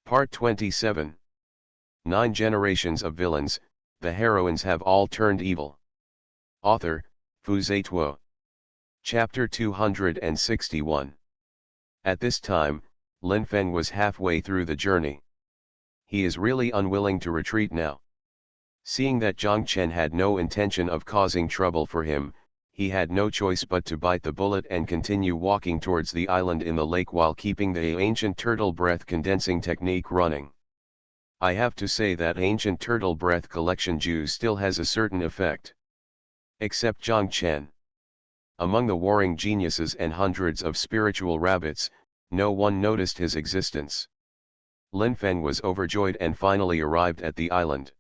Part 27. 9 Generations of Villains, the heroines have all turned evil. Author, Fu Zituo. Chapter 261. At this time, Lin Feng was halfway through the journey. He is really unwilling to retreat now. Seeing that Zhang Chen had no intention of causing trouble for him, he had no choice but to bite the bullet and continue walking towards the island in the lake while keeping the ancient turtle breath condensing technique running. I have to say that ancient turtle breath collection juice still has a certain effect. Except Zhang Chen. Among the warring geniuses and hundreds of spiritual rabbits, no one noticed his existence. Lin Feng was overjoyed and finally arrived at the island.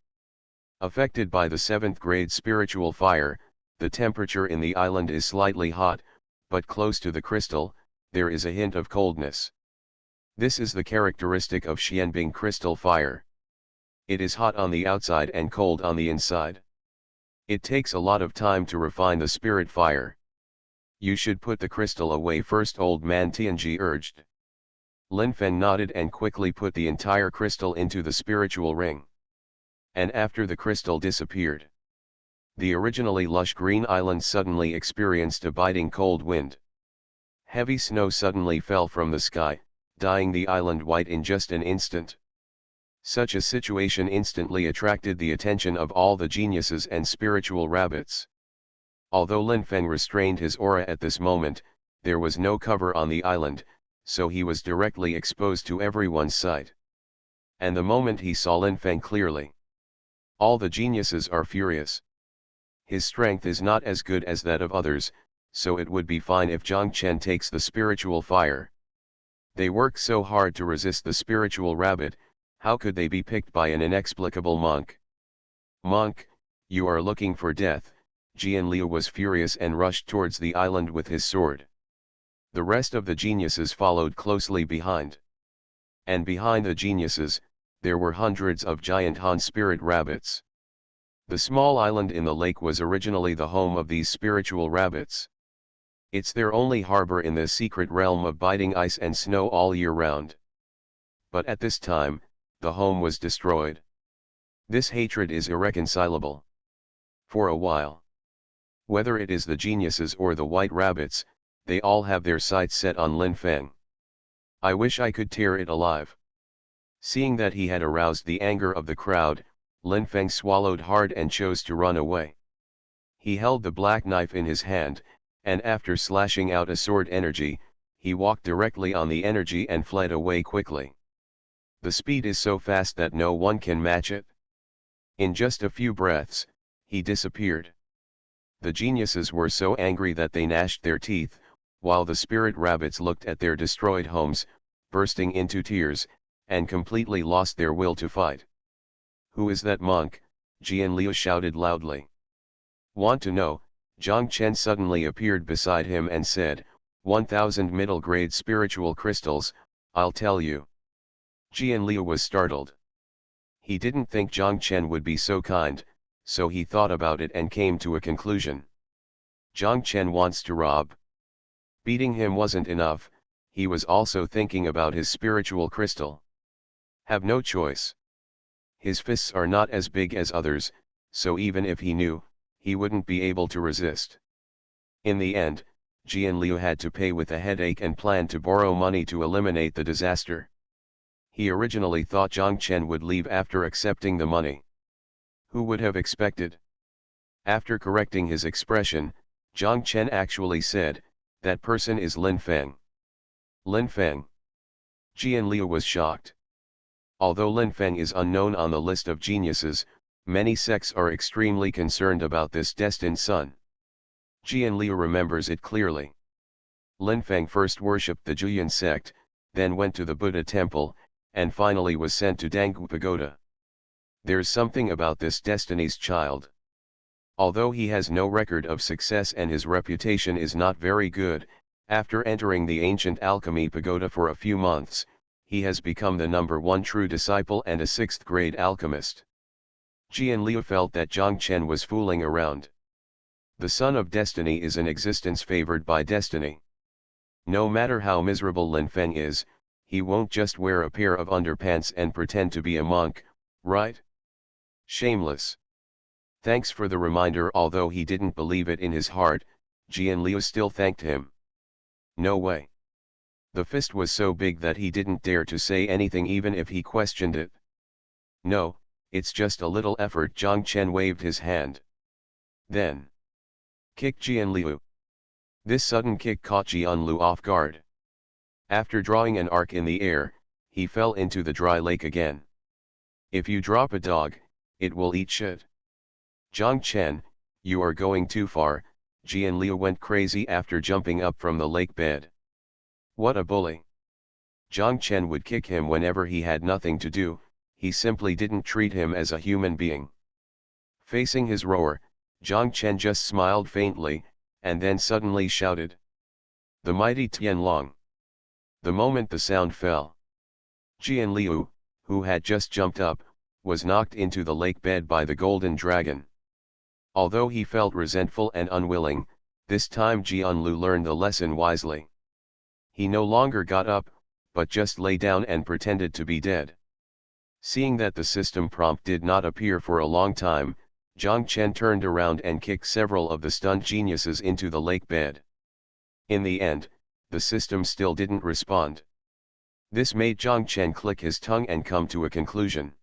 Affected by the 7th grade spiritual fire, the temperature in the island is slightly hot, but close to the crystal, there is a hint of coldness. This is the characteristic of Xianbing crystal fire. It is hot on the outside and cold on the inside. It takes a lot of time to refine the spirit fire. You should put the crystal away first, old man Tianji urged. Lin Feng nodded and quickly put the entire crystal into the spiritual ring. And after the crystal disappeared, the originally lush green island suddenly experienced a biting cold wind. Heavy snow suddenly fell from the sky, dyeing the island white in just an instant. Such a situation instantly attracted the attention of all the geniuses and spiritual rabbits. Although Lin Feng restrained his aura at this moment, there was no cover on the island, so he was directly exposed to everyone's sight. And the moment he saw Lin Feng clearly, all the geniuses are furious. His strength is not as good as that of others, so it would be fine if Zhang Chen takes the spiritual fire. They work so hard to resist the spiritual rabbit, how could they be picked by an inexplicable monk? Monk, you are looking for death. Jian Liu was furious and rushed towards the island with his sword. The rest of the geniuses followed closely behind. And behind the geniuses, there were hundreds of giant Han spirit rabbits. The small island in the lake was originally the home of these spiritual rabbits. It's their only harbor in the secret realm of biting ice and snow all year round. But at this time, the home was destroyed. This hatred is irreconcilable. For a while, whether it is the geniuses or the white rabbits, they all have their sights set on Lin Feng. I wish I could tear it alive. Seeing that he had aroused the anger of the crowd, Lin Feng swallowed hard and chose to run away. He held the black knife in his hand, and after slashing out a sword energy, he walked directly on the energy and fled away quickly. The speed is so fast that no one can match it. In just a few breaths, he disappeared. The geniuses were so angry that they gnashed their teeth, while the spirit rabbits looked at their destroyed homes, bursting into tears, and completely lost their will to fight. Who is that monk? Jian Liu shouted loudly. Want to know? Zhang Chen suddenly appeared beside him and said, 1,000 middle-grade spiritual crystals, I'll tell you. Jian Liu was startled. He didn't think Zhang Chen would be so kind, so he thought about it and came to a conclusion. Zhang Chen wants to rob. Beating him wasn't enough, he was also thinking about his spiritual crystal. Have no choice. His fists are not as big as others, so even if he knew, he wouldn't be able to resist. In the end, Jian Liu had to pay with a headache and planned to borrow money to eliminate the disaster. He originally thought Zhang Chen would leave after accepting the money. Who would have expected? After correcting his expression, Zhang Chen actually said, that person is Lin Feng. Lin Feng. Jian Liu was shocked. Although Lin Feng is unknown on the list of geniuses, many sects are extremely concerned about this destined son. Jian Liu remembers it clearly. Lin Feng first worshipped the Juyan sect, then went to the Buddha temple, and finally was sent to Danggu Pagoda. There's something about this destiny's child. Although he has no record of success and his reputation is not very good, after entering the ancient alchemy pagoda for a few months, he has become the #1 true disciple and a 6th grade alchemist. Jian Liu felt that Zhang Chen was fooling around. The son of destiny is an existence favored by destiny. No matter how miserable Lin Feng is, he won't just wear a pair of underpants and pretend to be a monk, right? Shameless. Thanks for the reminder. Although he didn't believe it in his heart, Jianliu still thanked him. No way. The fist was so big that he didn't dare to say anything even if he questioned it. No, it's just a little effort. Zhang Chen waved his hand. Then kick Jianliu. This sudden kick caught Jianliu off guard. After drawing an arc in the air, he fell into the dry lake again. If you drop a dog, it will eat shit. Zhang Chen, you are going too far. Jianliu went crazy after jumping up from the lake bed. What a bully. Zhang Chen would kick him whenever he had nothing to do, he simply didn't treat him as a human being. Facing his roar, Zhang Chen just smiled faintly, and then suddenly shouted. The mighty Tianlong. The moment the sound fell, Jianliu, who had just jumped up, was knocked into the lake bed by the golden dragon. Although he felt resentful and unwilling, this time Jianliu learned the lesson wisely. He no longer got up, but just lay down and pretended to be dead. Seeing that the system prompt did not appear for a long time, Zhang Chen turned around and kicked several of the stunned geniuses into the lake bed. In the end, the system still didn't respond. This made Zhang Chen click his tongue and come to a conclusion.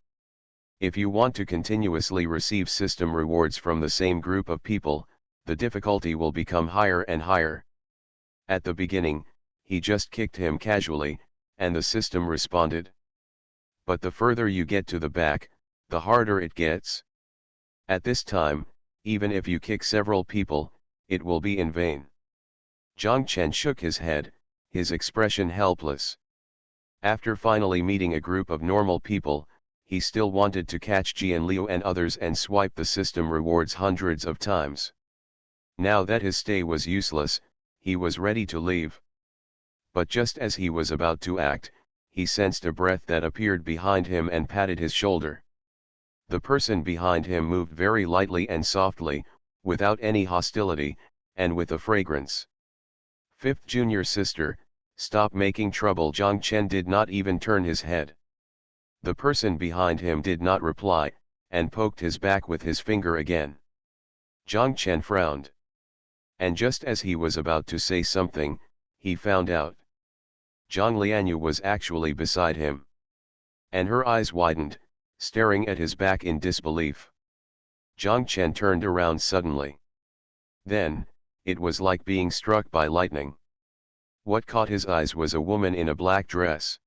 If you want to continuously receive system rewards from the same group of people, the difficulty will become higher and higher. At the beginning, he just kicked him casually, and the system responded. But the further you get to the back, the harder it gets. At this time, even if you kick several people, it will be in vain. Zhang Chen shook his head, his expression helpless. After finally meeting a group of normal people, he still wanted to catch Jianliu and others and swipe the system rewards hundreds of times. Now that his stay was useless, he was ready to leave. But just as he was about to act, he sensed a breath that appeared behind him and patted his shoulder. The person behind him moved very lightly and softly, without any hostility, and with a fragrance. Fifth junior sister, stop making trouble. Zhang Chen did not even turn his head. The person behind him did not reply, and poked his back with his finger again. Zhang Chen frowned. And just as he was about to say something, he found out. Zhang Lianyu was actually beside him. And her eyes widened, staring at his back in disbelief. Zhang Chen turned around suddenly. Then, it was like being struck by lightning. What caught his eyes was a woman in a black dress.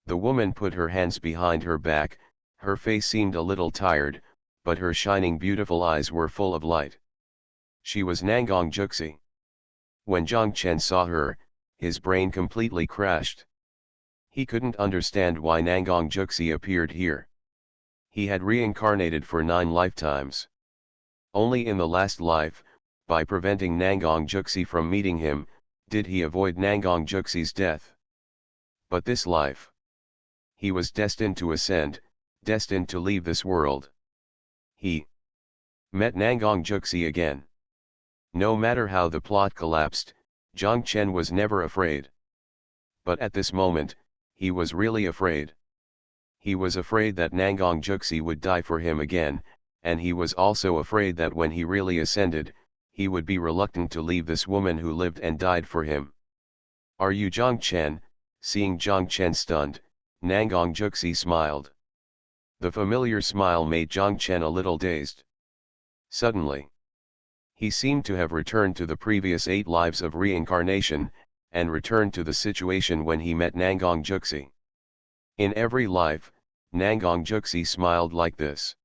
The woman put her hands behind her back, her face seemed a little tired, but her shining beautiful eyes were full of light. She was Nangong Juxi. When Zhang Chen saw her, his brain completely crashed. He couldn't understand why Nangong Juxi appeared here. He had reincarnated for 9 lifetimes. Only in the last life, by preventing Nangong Juxi from meeting him, did he avoid Nangong Juxi's death. But this life, he was destined to ascend, destined to leave this world. He met Nangong Juxi again. No matter how the plot collapsed, Zhang Chen was never afraid. But at this moment, he was really afraid. He was afraid that Nangong Juxi would die for him again, and he was also afraid that when he really ascended, he would be reluctant to leave this woman who lived and died for him. Are you Zhang Chen? Seeing Zhang Chen stunned, Nangong Juxi smiled. The familiar smile made Zhang Chen a little dazed. Suddenly, he seemed to have returned to the previous 8 lives of reincarnation, and returned to the situation when he met Nangong Juxi. In every life, Nangong Juxi smiled like this.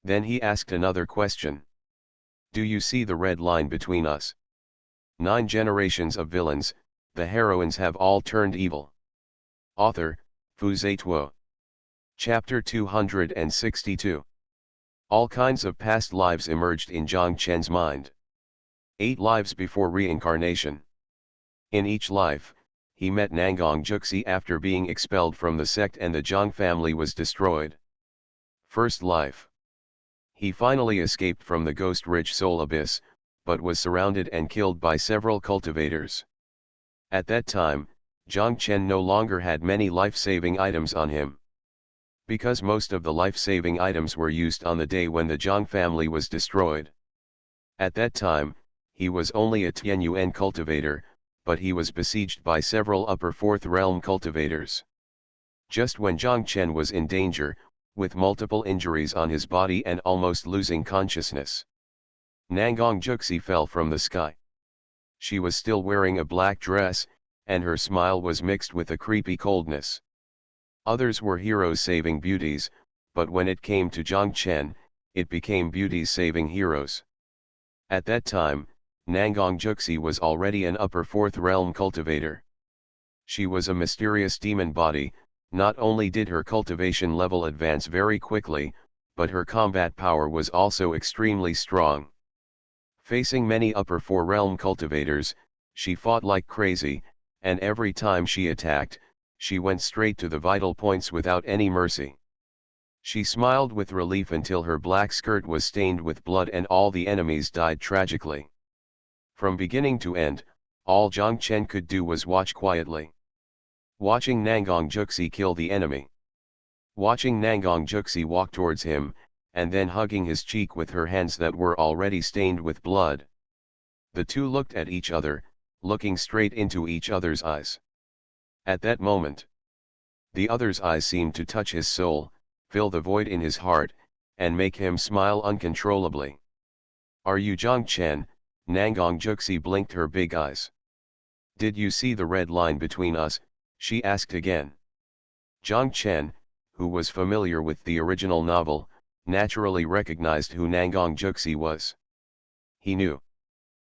Then he asked another question. Do you see the red line between us? 9 generations of villains, the heroines have all turned evil. Author, Fu Zituo. Chapter 262. All kinds of past lives emerged in Zhang Chen's mind. 8 lives before reincarnation. In each life, he met Nangong Juxi after being expelled from the sect and the Zhang family was destroyed. First life. He finally escaped from the ghost-rich soul abyss, but was surrounded and killed by several cultivators. At that time, Jiang Chen no longer had many life-saving items on him. Because most of the life-saving items were used on the day when the Zhang family was destroyed. At that time, he was only a Tianyuan cultivator, but he was besieged by several upper fourth realm cultivators. Just when Jiang Chen was in danger, with multiple injuries on his body and almost losing consciousness, Nangong Juxi fell from the sky. She was still wearing a black dress, and her smile was mixed with a creepy coldness. Others were heroes saving beauties, but when it came to Jiang Chen, it became beauties saving heroes. At that time, Nangong Juxi was already an upper fourth realm cultivator. She was a mysterious demon body. Not only did her cultivation level advance very quickly, but her combat power was also extremely strong. Facing many upper four realm cultivators, she fought like crazy, and every time she attacked, she went straight to the vital points without any mercy. She smiled with relief until her black skirt was stained with blood and all the enemies died tragically. From beginning to end, all Jiang Chen could do was watch quietly. Watching Nangong Juxi kill the enemy. Watching Nangong Juxi walk towards him, and then hugging his cheek with her hands that were already stained with blood. The two looked at each other, looking straight into each other's eyes. At that moment, the other's eyes seemed to touch his soul, fill the void in his heart, and make him smile uncontrollably. "Are you Jiang Chen?" Nangong Juxi blinked her big eyes. "Did you see the red line between us?" she asked again. Jiang Chen, who was familiar with the original novel, naturally recognized who Nangong Juxi was. He knew.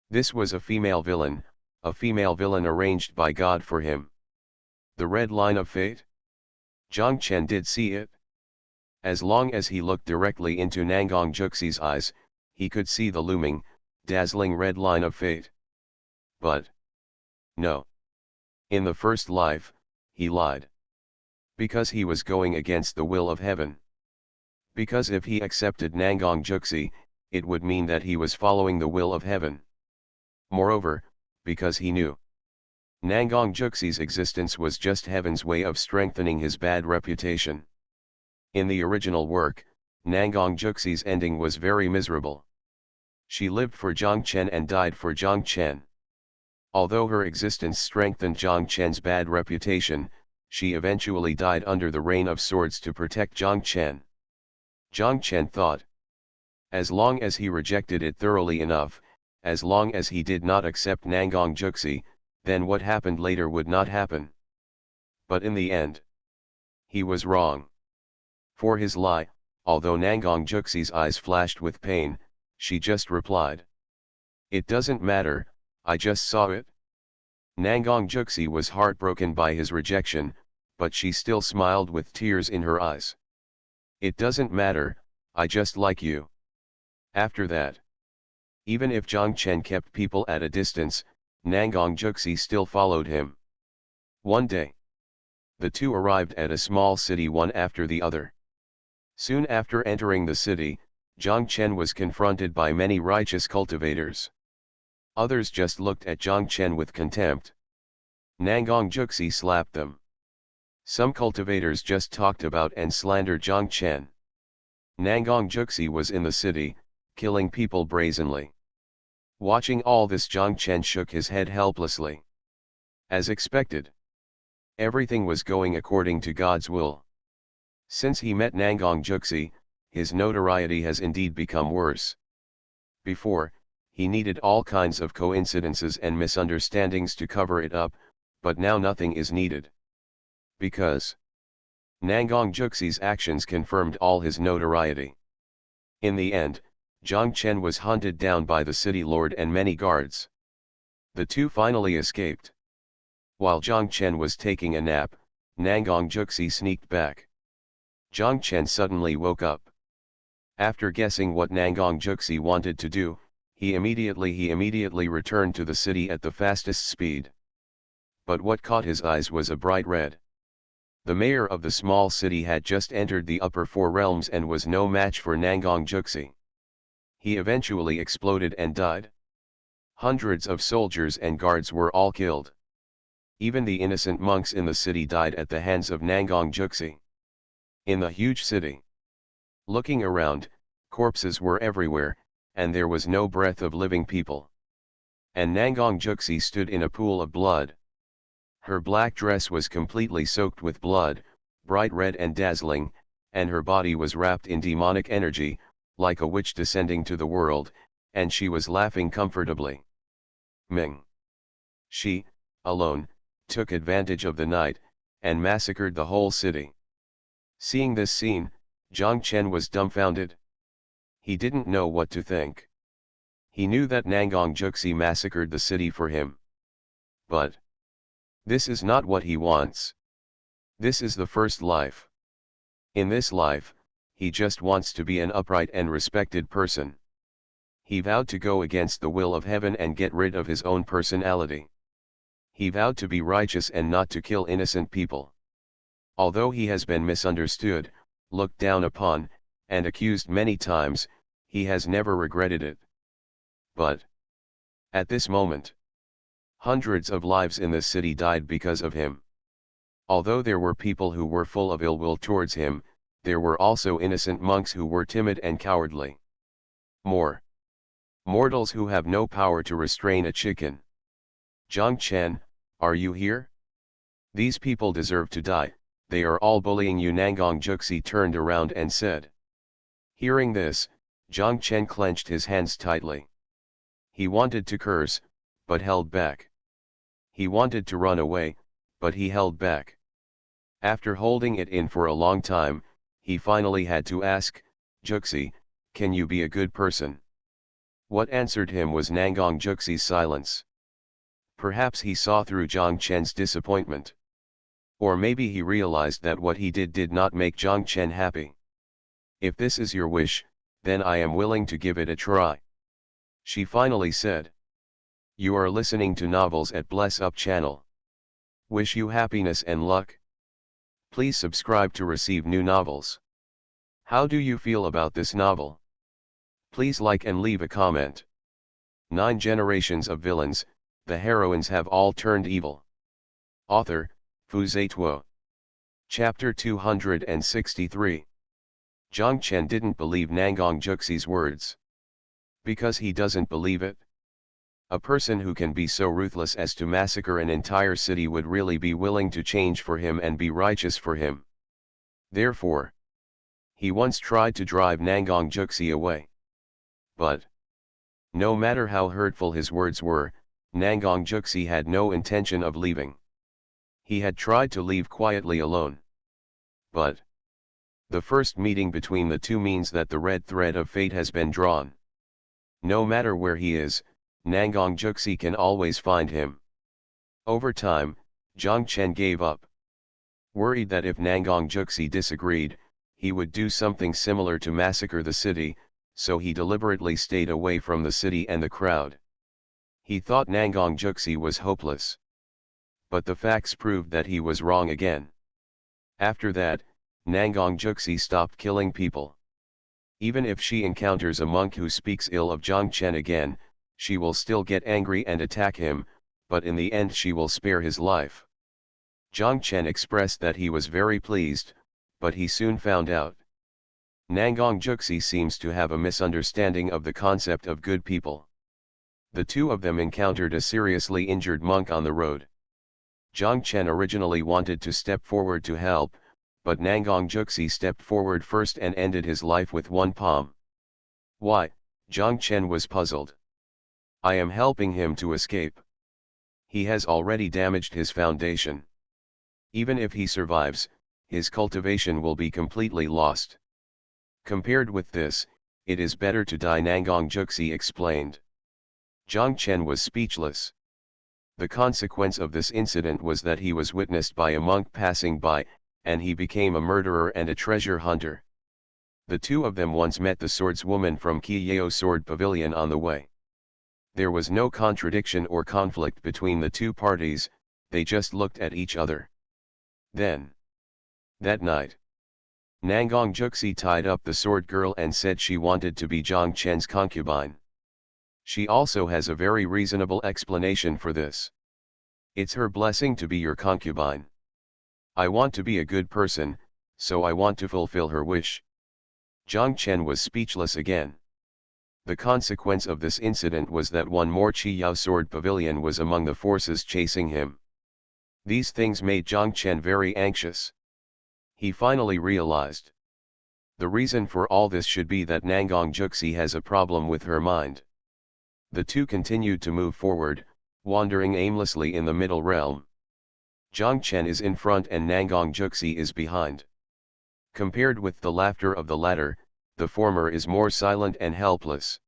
This was a female villain arranged by God for him. The red line of fate? Jiang Chen did see it. As long as he looked directly into Nangong Juxi's eyes, he could see the looming, dazzling red line of fate. But no. In the first life, he lied. Because he was going against the will of heaven. Because if he accepted Nangong Juxi, it would mean that he was following the will of heaven. Moreover, because he knew Nangong Juxi's existence was just heaven's way of strengthening his bad reputation. In the original work, Nangong Juxi's ending was very miserable. She lived for Jiang Chen and died for Jiang Chen. Although her existence strengthened Jiang Chen's bad reputation, she eventually died under the rain of swords to protect Jiang Chen. Jiang Chen thought. As long as he rejected it thoroughly enough, as long as he did not accept Nangong Juxi, then what happened later would not happen. But in the end, he was wrong. For his lie, although Nangong Juxi's eyes flashed with pain, she just replied. "It doesn't matter, I just saw it." Nangong Juxi was heartbroken by his rejection, but she still smiled with tears in her eyes. "It doesn't matter, I just like you." After that, even if Jiang Chen kept people at a distance, Nangong Juxi still followed him. One day, the two arrived at a small city one after the other. Soon after entering the city, Jiang Chen was confronted by many righteous cultivators. Others just looked at Jiang Chen with contempt. Nangong Juxi slapped them. Some cultivators just talked about and slandered Jiang Chen. Nangong Juxi was in the city, killing people brazenly. Watching all this, Jiang Chen shook his head helplessly. As expected, everything was going according to God's will. Since he met Nangong Juxi, his notoriety has indeed become worse. Before, he needed all kinds of coincidences and misunderstandings to cover it up, but now nothing is needed. Because Nangong Juxi's actions confirmed all his notoriety. In the end, Jiang Chen was hunted down by the city lord and many guards. The two finally escaped. While Jiang Chen was taking a nap, Nangong Juxi sneaked back. Jiang Chen suddenly woke up. After guessing what Nangong Juxi wanted to do, he immediately returned to the city at the fastest speed. But what caught his eyes was a bright red. The mayor of the small city had just entered the upper four realms and was no match for Nangong Juxi. He eventually exploded and died. Hundreds of soldiers and guards were all killed. Even the innocent monks in the city died at the hands of Nangong Juxi. In the huge city, looking around, corpses were everywhere, and there was no breath of living people. And Nangong Juxi stood in a pool of blood. Her black dress was completely soaked with blood, bright red and dazzling, and her body was wrapped in demonic energy, like a witch descending to the world, and she was laughing comfortably. Ming. She, alone, took advantage of the night, and massacred the whole city. Seeing this scene, Zhang Chen was dumbfounded. He didn't know what to think. He knew that Nangong Juxi massacred the city for him. But this is not what he wants. This is the first life. In this life, he just wants to be an upright and respected person. He vowed to go against the will of heaven and get rid of his own personality. He vowed to be righteous and not to kill innocent people. Although he has been misunderstood, looked down upon, and accused many times, he has never regretted it. But at this moment, hundreds of lives in this city died because of him. Although there were people who were full of ill will towards him, there were also innocent monks who were timid and cowardly. Mortals who have no power to restrain a chicken. Zhang Chen, are you here? These people deserve to die, they are all bullying you. Nangong Juxi turned around and said. Hearing this, Zhang Chen clenched his hands tightly. He wanted to curse, but held back. He wanted to run away, but he held back. After holding it in for a long time, he finally had to ask, Juxi, can you be a good person? What answered him was Nangong Juxi's silence. Perhaps he saw through Zhang Chen's disappointment. Or maybe he realized that what he did not make Zhang Chen happy. If this is your wish, then I am willing to give it a try. She finally said. You are listening to novels at Bless Up channel. Wish you happiness and luck. Please subscribe to receive new novels. How do you feel about this novel? Please like and leave a comment. 9 generations of villains, the heroines have all turned evil. Author, Fu Zituo. Chapter 263. Zhang Chen didn't believe Nangong Juxi's words. Because he doesn't believe it. A person who can be so ruthless as to massacre an entire city would really be willing to change for him and be righteous for him. Therefore, he once tried to drive Nangong Juxi away. But no matter how hurtful his words were, Nangong Juxi had no intention of leaving. He had tried to leave quietly alone. But the first meeting between the two means that the red thread of fate has been drawn. No matter where he is, Nangong Juxi can always find him. Over time, Zhang Chen gave up. Worried that if Nangong Juxi disagreed, he would do something similar to massacre the city, so he deliberately stayed away from the city and the crowd. He thought Nangong Juxi was hopeless. But the facts proved that he was wrong again. After that, Nangong Juxi stopped killing people. Even if she encounters a monk who speaks ill of Zhang Chen again, she will still get angry and attack him, but in the end she will spare his life. Zhang Chen expressed that he was very pleased, but he soon found out. Nangong Juxi seems to have a misunderstanding of the concept of good people. The two of them encountered a seriously injured monk on the road. Zhang Chen originally wanted to step forward to help, but Nangong Juxi stepped forward first and ended his life with one palm. Why? Zhang Chen was puzzled. I am helping him to escape. He has already damaged his foundation. Even if he survives, his cultivation will be completely lost. Compared with this, it is better to die, Nangong Juxi explained. Zhang Chen was speechless. The consequence of this incident was that he was witnessed by a monk passing by, and he became a murderer and a treasure hunter. The two of them once met the swordswoman from Qiyao Sword Pavilion on the way. There was no contradiction or conflict between the two parties, they just looked at each other. Then, that night, Nangong Juxi tied up the sword girl and said she wanted to be Zhang Chen's concubine. She also has a very reasonable explanation for this. It's her blessing to be your concubine. I want to be a good person, so I want to fulfill her wish. Jiang Chen was speechless again. The consequence of this incident was that one more Qi Yao sword pavilion was among the forces chasing him. These things made Jiang Chen very anxious. He finally realized. The reason for all this should be that Nangong Juxi has a problem with her mind. The two continued to move forward, wandering aimlessly in the middle realm. Jiang Chen is in front and Nangong Juxi is behind. Compared with the laughter of the latter, the former is more silent and helpless.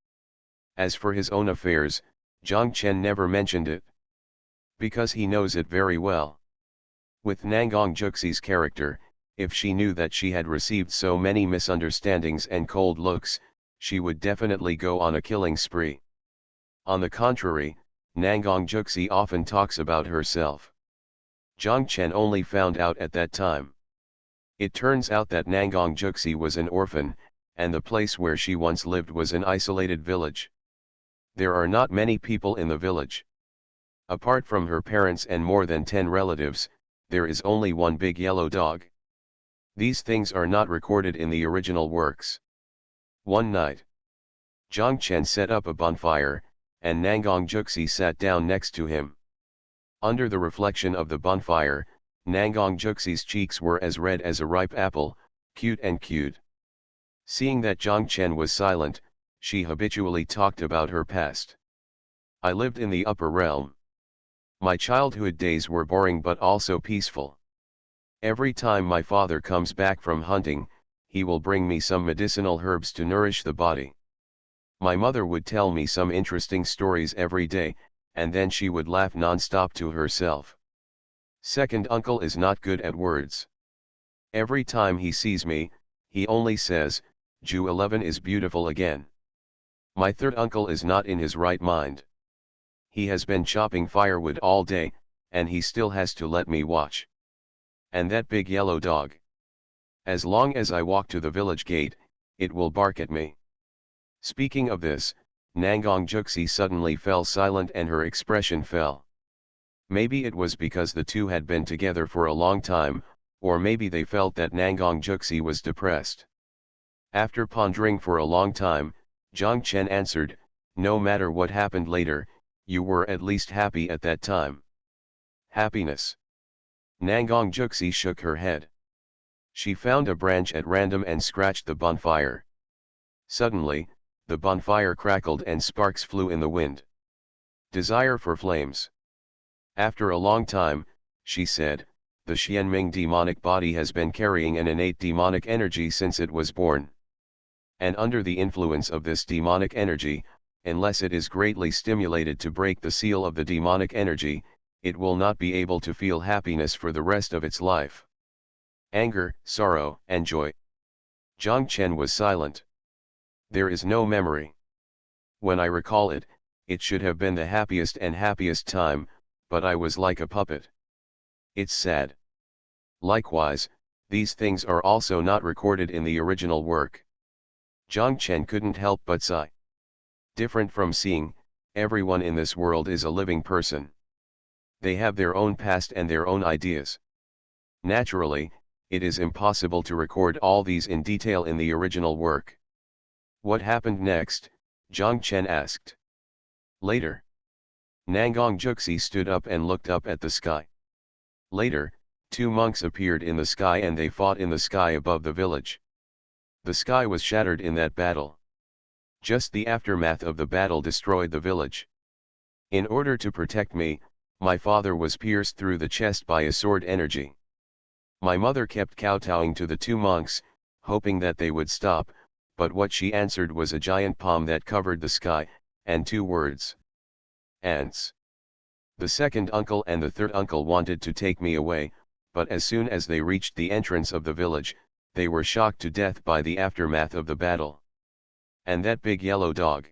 As for his own affairs, Jiang Chen never mentioned it. Because he knows it very well. With Nangong Juxi's character, if she knew that she had received so many misunderstandings and cold looks, she would definitely go on a killing spree. On the contrary, Nangong Juxi often talks about herself. Jiang Chen only found out at that time. It turns out that Nangong Juxi was an orphan, and the place where she once lived was an isolated village. There are not many people in the village. Apart from her parents and more than 10 relatives, there is only one big yellow dog. These things are not recorded in the original works. One night, Jiang Chen set up a bonfire, and Nangong Juxi sat down next to him. Under the reflection of the bonfire, Nangong Juxi's cheeks were as red as a ripe apple, cute and cute. Seeing that Jiang Chen was silent, she habitually talked about her past. I lived in the upper realm. My childhood days were boring but also peaceful. Every time my father comes back from hunting, he will bring me some medicinal herbs to nourish the body. My mother would tell me some interesting stories every day, and then she would laugh non-stop to herself. Second uncle is not good at words. Every time he sees me, he only says, "Ju 11 is beautiful again." My third uncle is not in his right mind. He has been chopping firewood all day, and he still has to let me watch. And that big yellow dog. As long as I walk to the village gate, it will bark at me. Speaking of this, Nangong Juxi suddenly fell silent and her expression fell. Maybe it was because the two had been together for a long time, or maybe they felt that Nangong Juxi was depressed. After pondering for a long time, Jiang Chen answered, "No matter what happened later, you were at least happy at that time." Happiness. Nangong Juxi shook her head. She found a branch at random and scratched the bonfire. Suddenly, the bonfire crackled and sparks flew in the wind. Desire for flames. After a long time, she said, the Xianming demonic body has been carrying an innate demonic energy since it was born. And under the influence of this demonic energy, unless it is greatly stimulated to break the seal of the demonic energy, it will not be able to feel happiness for the rest of its life. Anger, sorrow, and joy. Jiang Chen was silent. There is no memory. When I recall it, it should have been the happiest time, but I was like a puppet. It's sad. Likewise, these things are also not recorded in the original work. Jiang Chen couldn't help but sigh. Different from seeing, everyone in this world is a living person. They have their own past and their own ideas. Naturally, it is impossible to record all these in detail in the original work. What happened next? Jiang Chen asked. Later. Nangong Juxi stood up and looked up at the sky. Later, 2 monks appeared in the sky and they fought in the sky above the village. The sky was shattered in that battle. Just the aftermath of the battle destroyed the village. In order to protect me, my father was pierced through the chest by a sword energy. My mother kept kowtowing to the 2 monks, hoping that they would stop, but what she answered was a giant palm that covered the sky, and 2 words. Ants. The second uncle and the third uncle wanted to take me away, but as soon as they reached the entrance of the village, they were shocked to death by the aftermath of the battle. And that big yellow dog.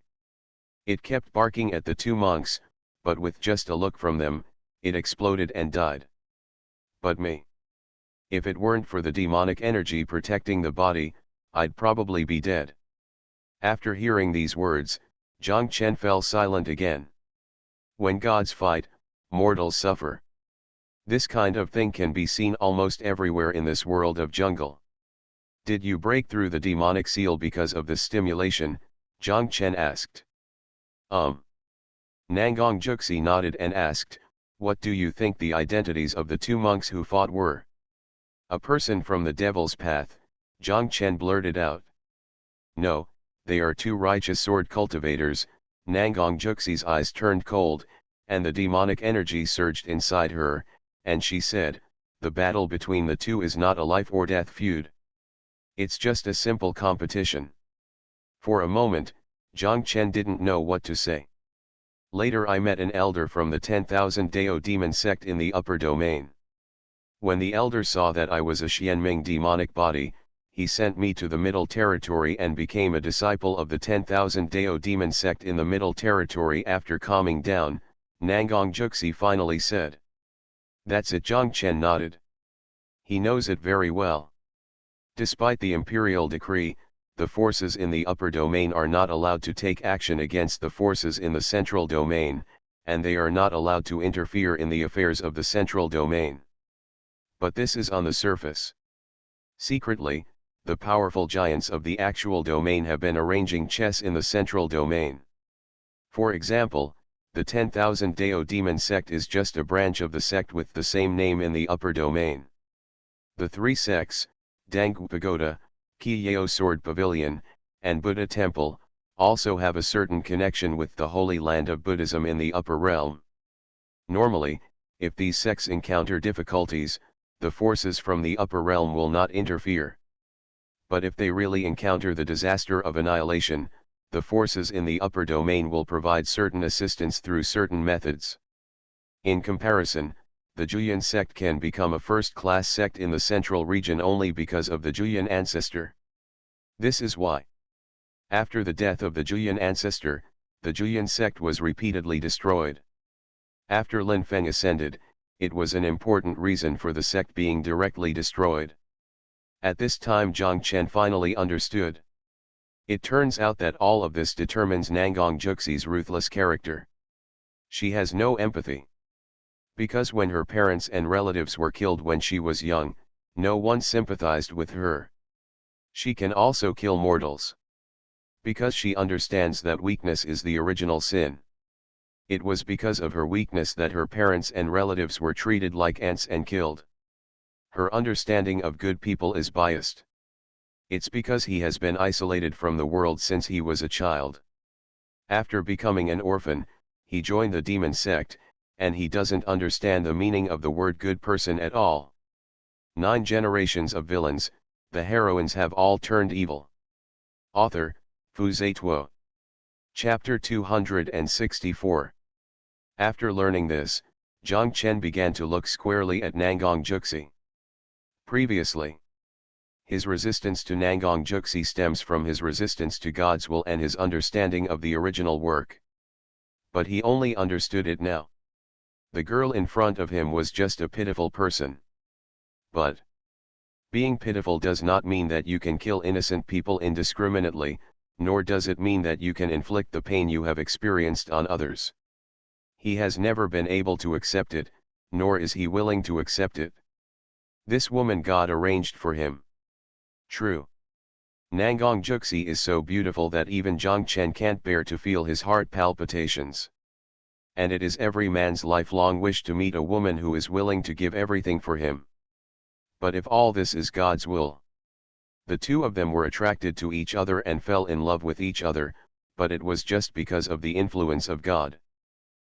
It kept barking at the 2 monks, but with just a look from them, it exploded and died. But me. If it weren't for the demonic energy protecting the body, I'd probably be dead. After hearing these words, Jiang Chen fell silent again. When gods fight, mortals suffer. This kind of thing can be seen almost everywhere in this world of jungle. Did you break through the demonic seal because of this stimulation? Zhang Chen asked. Nangong Juxi nodded and asked, what do you think the identities of the two monks who fought were? A person from the devil's path, Zhang Chen blurted out. No, they are two righteous sword cultivators. Nangong Juxi's eyes turned cold, and the demonic energy surged inside her, and she said, the battle between the two is not a life or death feud. It's just a simple competition. For a moment, Zhang Chen didn't know what to say. Later I met an elder from the 10,000 Dao demon sect in the upper domain. When the elder saw that I was a Xianming demonic body, he sent me to the middle territory and became a disciple of the 10,000 Dao demon sect in the middle territory. After calming down, Nangong Juxi finally said. That's it. Zhang Chen nodded. He knows it very well. Despite the imperial decree, the forces in the upper domain are not allowed to take action against the forces in the central domain, and they are not allowed to interfere in the affairs of the central domain. But this is on the surface. Secretly, the powerful giants of the actual domain have been arranging chess in the central domain. For example, the 10,000 Dao demon sect is just a branch of the sect with the same name in the upper domain. The three sects, Dangu Pagoda, Qiyao Sword Pavilion, and Buddha Temple, also have a certain connection with the Holy Land of Buddhism in the upper realm. Normally, if these sects encounter difficulties, the forces from the upper realm will not interfere. But if they really encounter the disaster of annihilation, the forces in the upper domain will provide certain assistance through certain methods. In comparison, the Julian sect can become a first-class sect in the central region only because of the Julian ancestor. This is why. After the death of the Julian ancestor, the Julian sect was repeatedly destroyed. After Lin Feng ascended, it was an important reason for the sect being directly destroyed. At this time Zhang Chen finally understood. It turns out that all of this determines Nangong Juxi's ruthless character. She has no empathy. Because when her parents and relatives were killed when she was young, no one sympathized with her. She can also kill mortals. Because she understands that weakness is the original sin. It was because of her weakness that her parents and relatives were treated like ants and killed. Her understanding of good people is biased. It's because he has been isolated from the world since he was a child. After becoming an orphan, he joined the demon sect, and he doesn't understand the meaning of the word good person at all. 9 generations of villains, the heroines have all turned evil. Author, Fu Zituo. Chapter 264. After learning this, Zhang Chen began to look squarely at Nangong Juxi. Previously, his resistance to Nangong Juxi stems from his resistance to God's will and his understanding of the original work. But he only understood it now. The girl in front of him was just a pitiful person. But being pitiful does not mean that you can kill innocent people indiscriminately, nor does it mean that you can inflict the pain you have experienced on others. He has never been able to accept it, nor is he willing to accept it. This woman God arranged for him. True. Nangong Juxi is so beautiful that even Zhang Chen can't bear to feel his heart palpitations. And it is every man's lifelong wish to meet a woman who is willing to give everything for him. But if all this is God's will. The two of them were attracted to each other and fell in love with each other, but it was just because of the influence of God.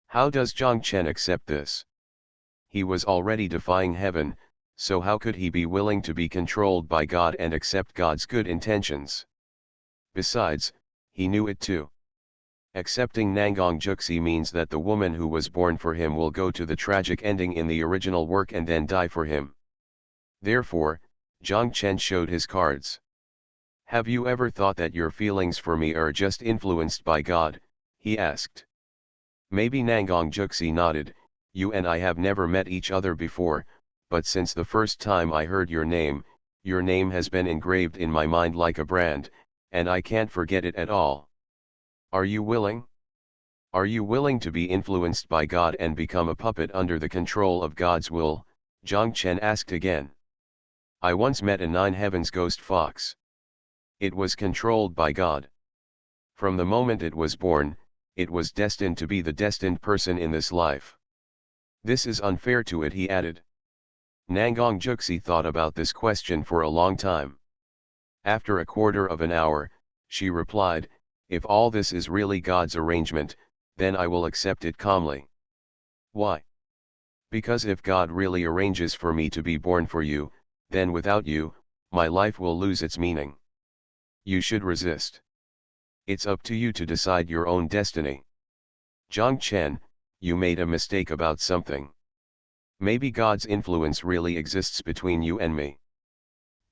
How does Zhang Chen accept this? He was already defying heaven, so how could he be willing to be controlled by God and accept God's good intentions? Besides, he knew it too. Accepting Nangong Juxi means that the woman who was born for him will go to the tragic ending in the original work and then die for him. Therefore, Zhang Chen showed his cards. Have you ever thought that your feelings for me are just influenced by God? He asked. Maybe. Nangong Juxi nodded. You and I have never met each other before, but since the first time I heard your name has been engraved in my mind like a brand, and I can't forget it at all. Are you willing? Are you willing to be influenced by God and become a puppet under the control of God's will? Zhang Chen asked again. I once met a nine heavens ghost fox. It was controlled by God. From the moment it was born, it was destined to be the destined person in this life. This is unfair to it, he added. Nangong Juxi thought about this question for a long time. After a quarter of an hour, she replied, if all this is really God's arrangement, then I will accept it calmly. Why? Because if God really arranges for me to be born for you, then without you, my life will lose its meaning. You should resist. It's up to you to decide your own destiny. Zhang Chen, you made a mistake about something. Maybe God's influence really exists between you and me.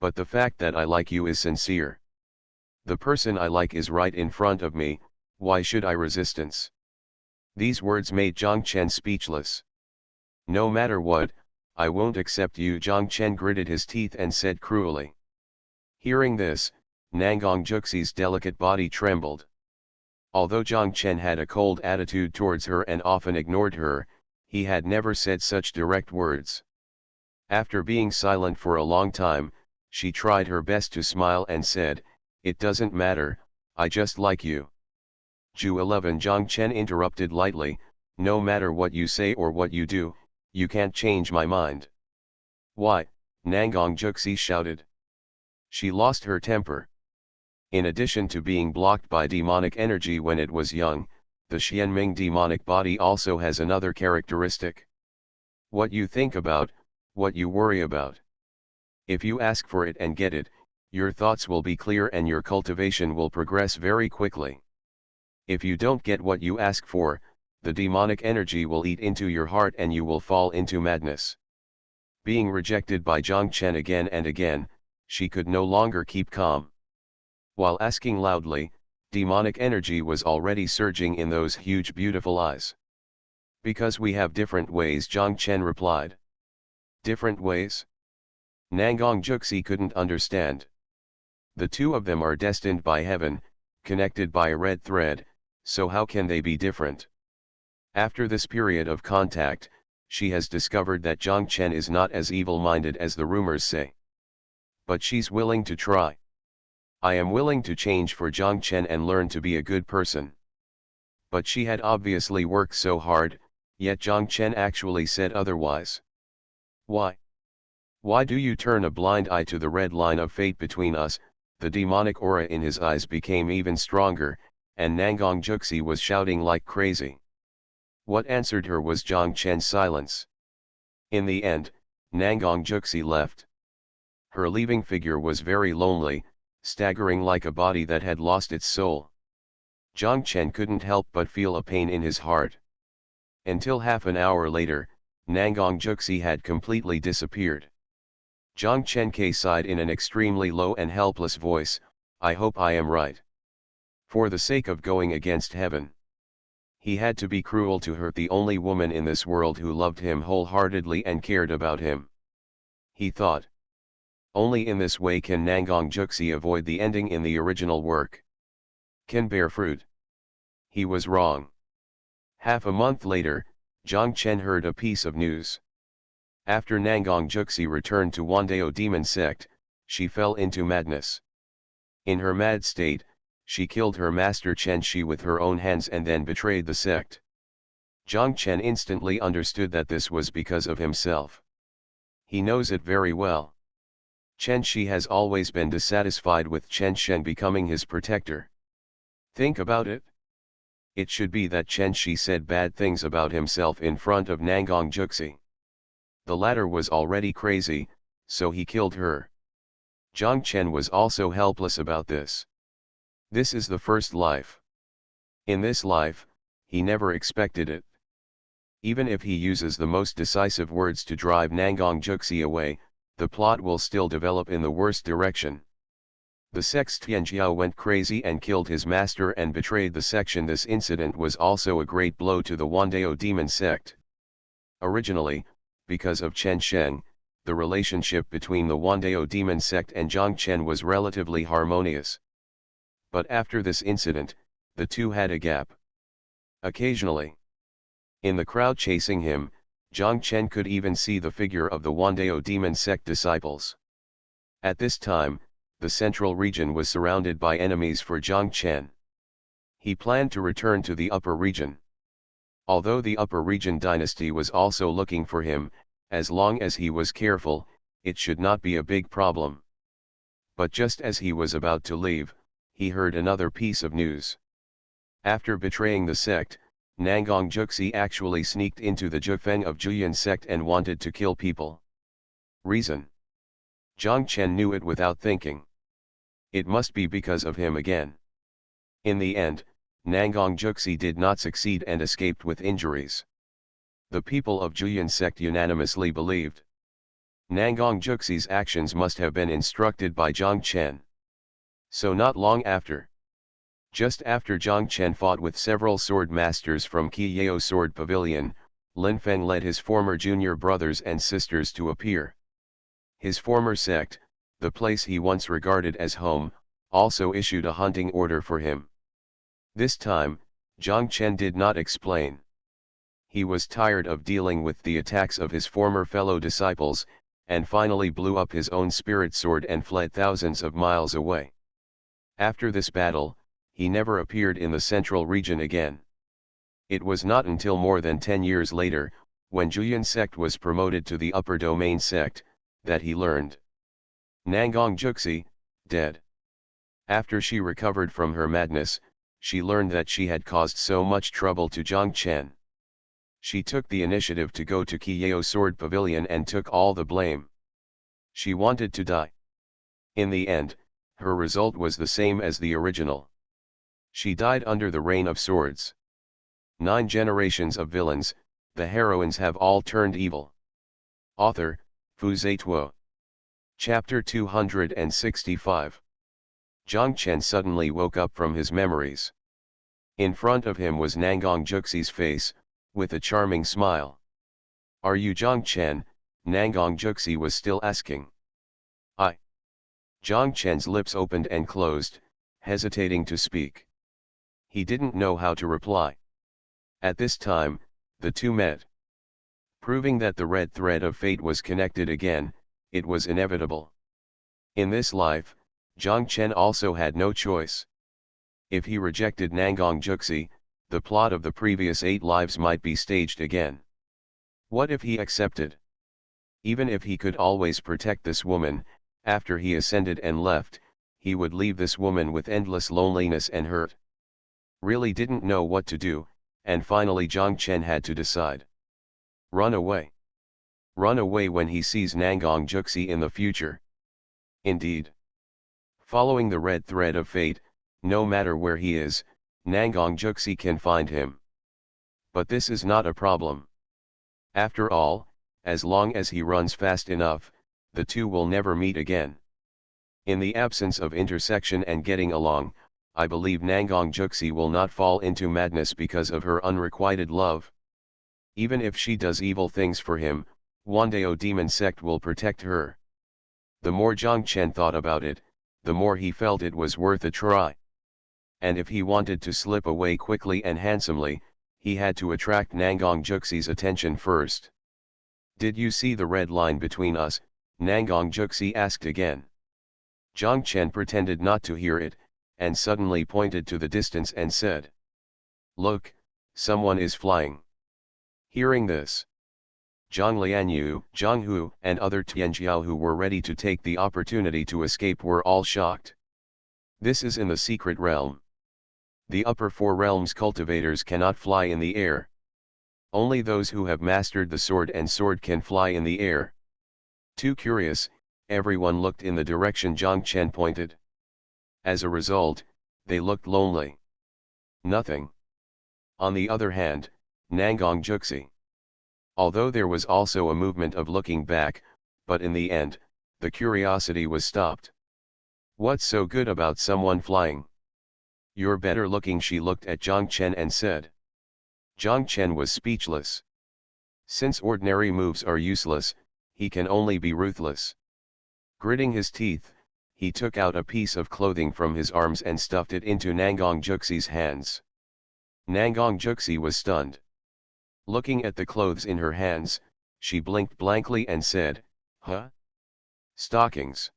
But the fact that I like you is sincere. The person I like is right in front of me, why should I resistance? These words made Zhang Chen speechless. No matter what, I won't accept you. Zhang Chen gritted his teeth and said cruelly. Hearing this, Nangong Juxi's delicate body trembled. Although Zhang Chen had a cold attitude towards her and often ignored her, he had never said such direct words. After being silent for a long time, she tried her best to smile and said, it doesn't matter, I just like you. Ju 11 Zhang Chen interrupted lightly, no matter what you say or what you do, you can't change my mind. Why? Nangong Juxi shouted. She lost her temper. In addition to being blocked by demonic energy when it was young, the Xianming demonic body also has another characteristic. What you think about, what you worry about. If you ask for it and get it, your thoughts will be clear and your cultivation will progress very quickly. If you don't get what you ask for, the demonic energy will eat into your heart and you will fall into madness. Being rejected by Zhang Chen again and again, she could no longer keep calm. While asking loudly, demonic energy was already surging in those huge beautiful eyes. Because we have different ways, Zhang Chen replied. Different ways? Nangong Juxi couldn't understand. The two of them are destined by heaven, connected by a red thread, so how can they be different? After this period of contact, she has discovered that Zhang Chen is not as evil-minded as the rumors say. But she's willing to try. I am willing to change for Zhang Chen and learn to be a good person. But she had obviously worked so hard, yet Zhang Chen actually said otherwise. Why? Why do you turn a blind eye to the red line of fate between us? The demonic aura in his eyes became even stronger, and Nangong Juxi was shouting like crazy. What answered her was Zhang Chen's silence. In the end, Nangong Juxi left. Her leaving figure was very lonely, staggering like a body that had lost its soul. Zhang Chen couldn't help but feel a pain in his heart. Until half an hour later, Nangong Juxi had completely disappeared. Zhang Chen sighed in an extremely low and helpless voice, I hope I am right. For the sake of going against heaven. He had to be cruel to her, the only woman in this world who loved him wholeheartedly and cared about him. He thought. Only in this way can Nangong Juxi avoid the ending in the original work. Can bear fruit. He was wrong. Half a month later, Zhang Chen heard a piece of news. After Nangong Juxi returned to Wandao demon sect, she fell into madness. In her mad state, she killed her master Chen Shi with her own hands and then betrayed the sect. Zhang Chen instantly understood that this was because of himself. He knows it very well. Chen Shi has always been dissatisfied with Chen Shen becoming his protector. Think about it. It should be that Chen Shi said bad things about himself in front of Nangong Juxi. The latter was already crazy, so he killed her. Zhang Chen was also helpless about this. This is the first life. In this life, he never expected it. Even if he uses the most decisive words to drive Nangong Juxi away, the plot will still develop in the worst direction. The sect's Tianjiao went crazy and killed his master and betrayed the section. This incident was also a great blow to the Wandao demon sect. Originally, because of Chen Sheng, the relationship between the Wandao demon sect and Zhang Chen was relatively harmonious. But after this incident, the two had a gap. Occasionally, in the crowd chasing him, Zhang Chen could even see the figure of the Wandao demon sect disciples. At this time, the central region was surrounded by enemies for Zhang Chen. He planned to return to the upper region. Although the upper region dynasty was also looking for him, as long as he was careful, it should not be a big problem. But just as he was about to leave, he heard another piece of news. After betraying the sect, Nangang Juxi actually sneaked into the Jufeng of Juyan sect and wanted to kill people. Reason? Zhang Chen knew it without thinking. It must be because of him again. In the end, Nangang Juxi did not succeed and escaped with injuries. The people of Juyan sect unanimously believed Nangang Juxi's actions must have been instructed by Zhang Chen. So not long after, just after Zhang Chen fought with several sword masters from Qiyao Sword Pavilion, Lin Feng led his former junior brothers and sisters to appear. His former sect, the place he once regarded as home, also issued a hunting order for him. This time, Zhang Chen did not explain. He was tired of dealing with the attacks of his former fellow disciples, and finally blew up his own spirit sword and fled thousands of miles away. After this battle, he never appeared in the central region again. It was not until more than 10 years later, when Juyan sect was promoted to the upper domain sect, that he learned Nangang Juxi, dead. After she recovered from her madness, she learned that she had caused so much trouble to Zhang Chen. She took the initiative to go to Qiyao Sword Pavilion and took all the blame. She wanted to die. In the end, her result was the same as the original. She died under the Rain of Swords. 9 generations of villains, the heroines have all turned evil. Author, Fu Zituo. Chapter 265. Zhang Chen suddenly woke up from his memories. In front of him was Nangang Juxi's face, with a charming smile. "Are you Zhang Chen?" Nangang Juxi was still asking. "I." Zhang Chen's lips opened and closed, hesitating to speak. He didn't know how to reply. At this time, the two met. Proving that the red thread of fate was connected again, it was inevitable. In this life, Zhang Chen also had no choice. If he rejected Nangang Juxi, the plot of the previous 8 lives might be staged again. What if he accepted? Even if he could always protect this woman, after he ascended and left, he would leave this woman with endless loneliness and hurt. Really didn't know what to do, and finally Zhang Chen had to decide. Run away. Run away when he sees Nangang Juxi in the future. Indeed. Following the red thread of fate, no matter where he is, Nangang Juxi can find him. But this is not a problem. After all, as long as he runs fast enough, the two will never meet again. In the absence of intersection and getting along, I believe Nangang Juxi will not fall into madness because of her unrequited love. Even if she does evil things for him, Wandao demon sect will protect her. The more Zhang Chen thought about it, the more he felt it was worth a try. And if he wanted to slip away quickly and handsomely, he had to attract Nangang Juxi's attention first. "Did you see the red line between us?" Nangang Juxi asked again. Zhang Chen pretended not to hear it, and suddenly pointed to the distance and said, "Look, someone is flying." Hearing this, Zhang Lianyu, Zhang Hu, and other Tianjiao who were ready to take the opportunity to escape were all shocked. This is in the secret realm. The upper 4 realms cultivators cannot fly in the air. Only those who have mastered the sword and sword can fly in the air. Too curious, everyone looked in the direction Zhang Chen pointed. As a result, they looked lonely. Nothing. On the other hand, Nangang Juxi. Although there was also a movement of looking back, but in the end, the curiosity was stopped. "What's so good about someone flying? You're better looking." She looked at Zhang Chen and said. Zhang Chen was speechless. Since ordinary moves are useless, he can only be ruthless. Gritting his teeth, he took out a piece of clothing from his arms and stuffed it into Nangang Juxi's hands. Nangong Juxi was stunned. Looking at the clothes in her hands, she blinked blankly and said, "Huh? Stockings.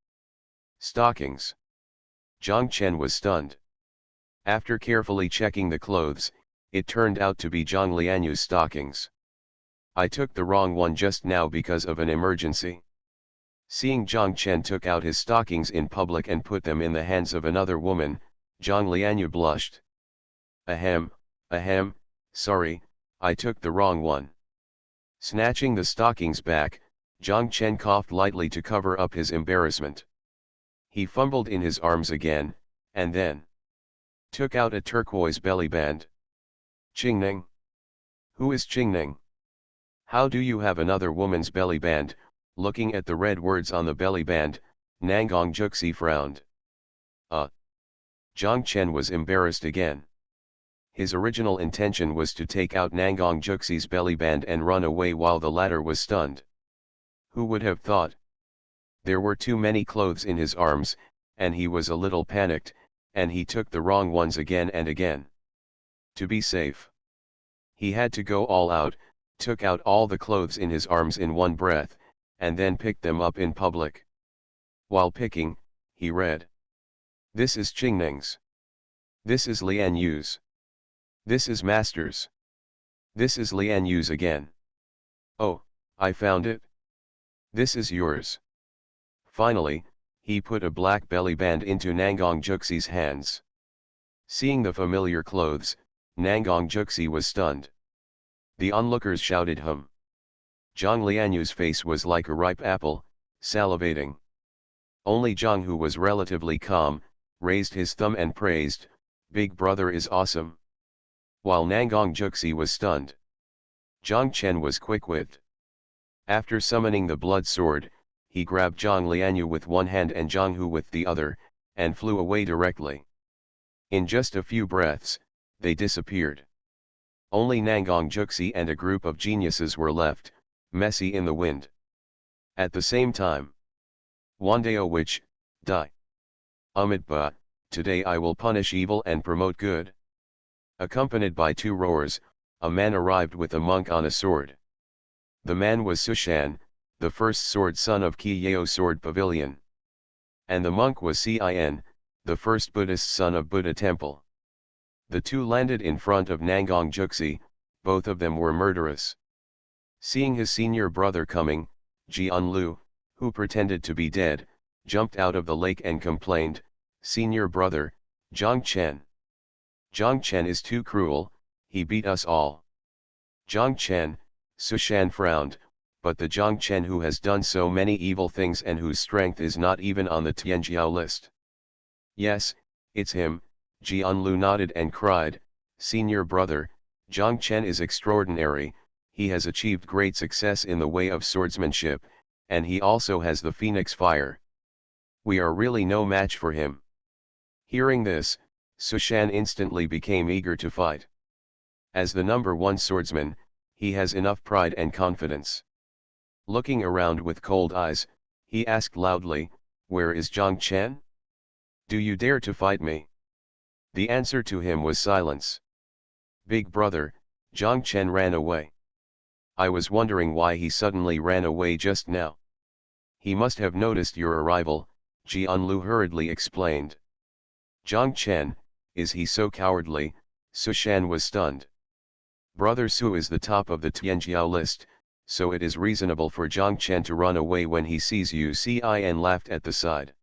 Stockings." Zhang Chen was stunned. After carefully checking the clothes, it turned out to be Zhang Lianyu's stockings. "I took the wrong one just now because of an emergency." Seeing Zhang Chen took out his stockings in public and put them in the hands of another woman, Zhang Lianyu blushed. Ahem, sorry, I took the wrong one." Snatching the stockings back, Zhang Chen coughed lightly to cover up his embarrassment. He fumbled in his arms again, and then took out a turquoise belly band. "Qingning? Who is Qingning? How do you have another woman's belly band?" Looking at the red words on the belly band, Nangong Juxi frowned. Zhang Chen was embarrassed again. His original intention was to take out Nangong Juxi's belly band and run away while the latter was stunned. Who would have thought? There were too many clothes in his arms, and he was a little panicked, and he took the wrong ones again and again. To be safe, he had to go all out, took out all the clothes in his arms in one breath, and then picked them up in public. While picking, he read, "This is Qingning's. This is Lian Yu's. This is Master's. This is Lian Yu's again. Oh, I found it. This is yours." Finally, he put a black belly band into Nangong Juxi's hands. Seeing the familiar clothes, Nangong Juxi was stunned. The onlookers shouted hum. Zhang Lianyu's face was like a ripe apple, salivating. Only Zhang, who was relatively calm, raised his thumb and praised, "Big brother is awesome." While Nangong Juxi was stunned, Zhang Chen was quick-witted. After summoning the blood sword, he grabbed Zhang Lianyu with one hand and Zhang Hu with the other, and flew away directly. In just a few breaths, they disappeared. Only Nangong Juxi and a group of geniuses were left, messy in the wind. At the same time, Wandao Witch, die. Amitba, today I will punish evil and promote good. Accompanied by two roars, a man arrived with a monk on a sword. The man was Sushan, the first sword son of Qi Yao Sword Pavilion. And the monk was Cin, the first Buddhist son of Buddha Temple. The two landed in front of Nangong Juxi, both of them were murderous. Seeing his senior brother coming, Jianlu, who pretended to be dead, jumped out of the lake and complained, "Senior brother, Zhang Chen. Zhang Chen is too cruel, he beat us all." "Zhang Chen," Sushan frowned, "but the Zhang Chen who has done so many evil things and whose strength is not even on the Tianjiao list." "Yes, it's him," Jianlu nodded and cried, "Senior brother, Zhang Chen is extraordinary, he has achieved great success in the way of swordsmanship, and he also has the phoenix fire. We are really no match for him." Hearing this, Sushan instantly became eager to fight. As the number one swordsman, he has enough pride and confidence. Looking around with cold eyes, he asked loudly, "Where is Zhang Chen? Do you dare to fight me?" The answer to him was silence. "Big brother, Zhang Chen ran away. I was wondering why he suddenly ran away just now. He must have noticed your arrival," Jianlu hurriedly explained. "Zhang Chen, is he so cowardly?" Sushan was stunned. "Brother Su is the top of the Tianjiao list, so it is reasonable for Zhang Chen to run away when he sees you." Cin laughed at the side.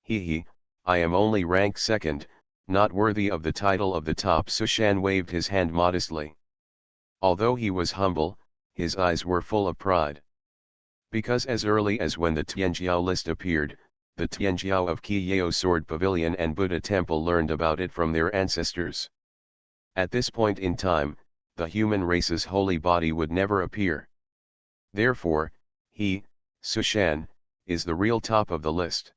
"He, I am only rank second, not worthy of the title of the top." Sushan waved his hand modestly. Although he was humble, his eyes were full of pride. Because as early as when the Tianjiao list appeared, the Tianjiao of Qi Yao Sword Pavilion and Buddha Temple learned about it from their ancestors. At this point in time, the human race's holy body would never appear. Therefore, he, Sushan, is the real top of the list.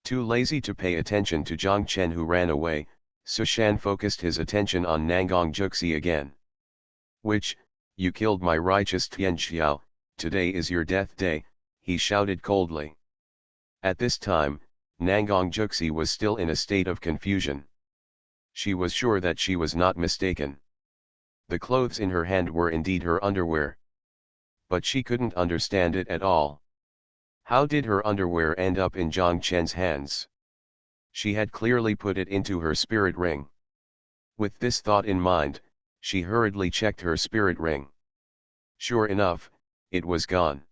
Too lazy to pay attention to Zhang Chen who ran away, Sushan focused his attention on Nangong Juxi again. "Which, you killed my righteous Tianjiao, today is your death day," he shouted coldly. At this time, Nangong Juxi was still in a state of confusion. She was sure that she was not mistaken. The clothes in her hand were indeed her underwear. But she couldn't understand it at all. How did her underwear end up in Jiang Chen's hands? She had clearly put it into her spirit ring. With this thought in mind, she hurriedly checked her spirit ring. Sure enough, it was gone.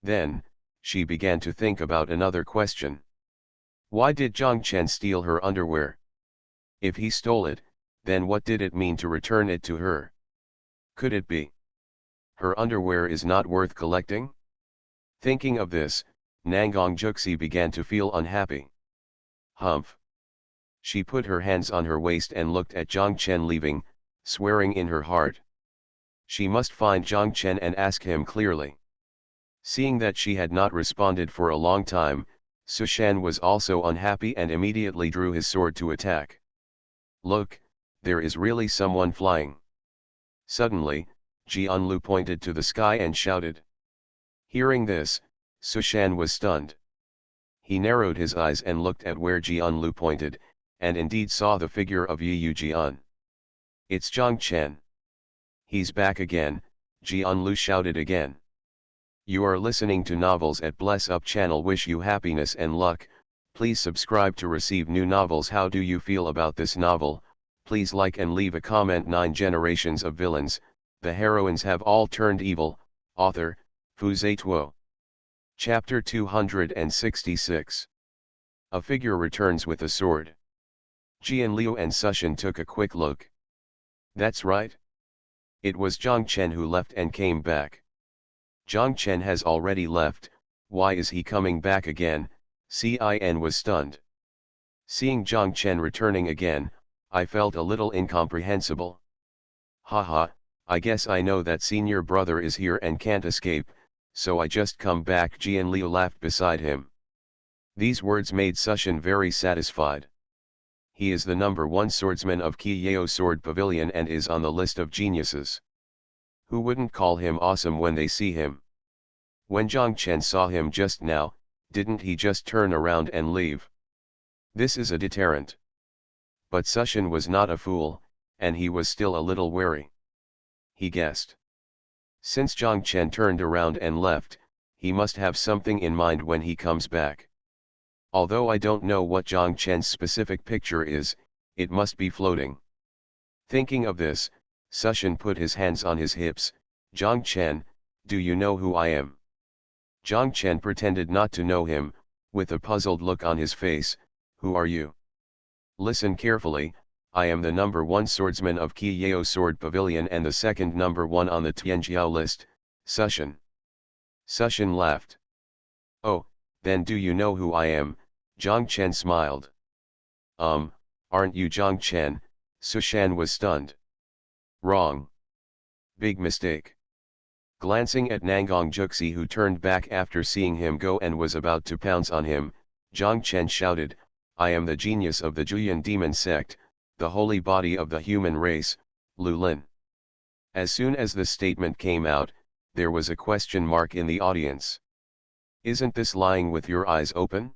Then, she began to think about another question. Why did Jiang Chen steal her underwear? If he stole it, then what did it mean to return it to her? Could it be her underwear is not worth collecting? Thinking of this, Nangong Juxi began to feel unhappy. Humph! She put her hands on her waist and looked at Jiang Chen leaving, swearing in her heart. She must find Jiang Chen and ask him clearly. Seeing that she had not responded for a long time, Xuanhuan was also unhappy and immediately drew his sword to attack. Look, there is really someone flying. Suddenly, Jianlu pointed to the sky and shouted. Hearing this, Xuanhuan was stunned. He narrowed his eyes and looked at where Jianlu pointed, and indeed saw the figure of Yu Jian. It's Jiang Chen. He's back again, Jianlu shouted again. You are listening to novels at Bless Up channel. Wish you happiness and luck. Please subscribe to receive new novels. How do you feel about this novel? Please like and leave a comment. 9 generations of villains, the heroines have all turned evil. Author, Fu Zituo. Chapter 266. A figure returns with a sword. Jian Liu and Sushan took a quick look. That's right. It was Jiang Chen who left and came back. Jiang Chen has already left, why is he coming back again? Cin was stunned. Seeing Jiang Chen returning again, I felt a little incomprehensible. Haha, I guess I know that senior brother is here and can't escape, so I just come back. Jian Liu laughed beside him. These words made Sushan very satisfied. He is the #1 swordsman of Qi Yao Sword Pavilion and is on the list of geniuses. Who wouldn't call him awesome when they see him? When Jiang Chen saw him just now, didn't he just turn around and leave? This is a deterrent. But Sushan was not a fool, and he was still a little wary. He guessed. Since Jiang Chen turned around and left, he must have something in mind when he comes back. Although I don't know what Jiang Chen's specific picture is, it must be floating. Thinking of this, Sushan put his hands on his hips. Jiang Chen, do you know who I am? Jiang Chen pretended not to know him, with a puzzled look on his face. Who are you? Listen carefully, I am the #1 swordsman of Qi Yao Sword Pavilion and the second #1 on the Tianjiao list, Sushan. Sushan laughed. Oh, then do you know who I am? Jiang Chen smiled. Aren't you Jiang Chen? Sushan was stunned. Wrong. Big mistake. Glancing at Nangong Juxi, who turned back after seeing him go and was about to pounce on him, Jiang Chen shouted, I am the genius of the Juyan demon sect, the holy body of the human race, Lulin. As soon as the statement came out, there was a question mark in the audience. Isn't this lying with your eyes open?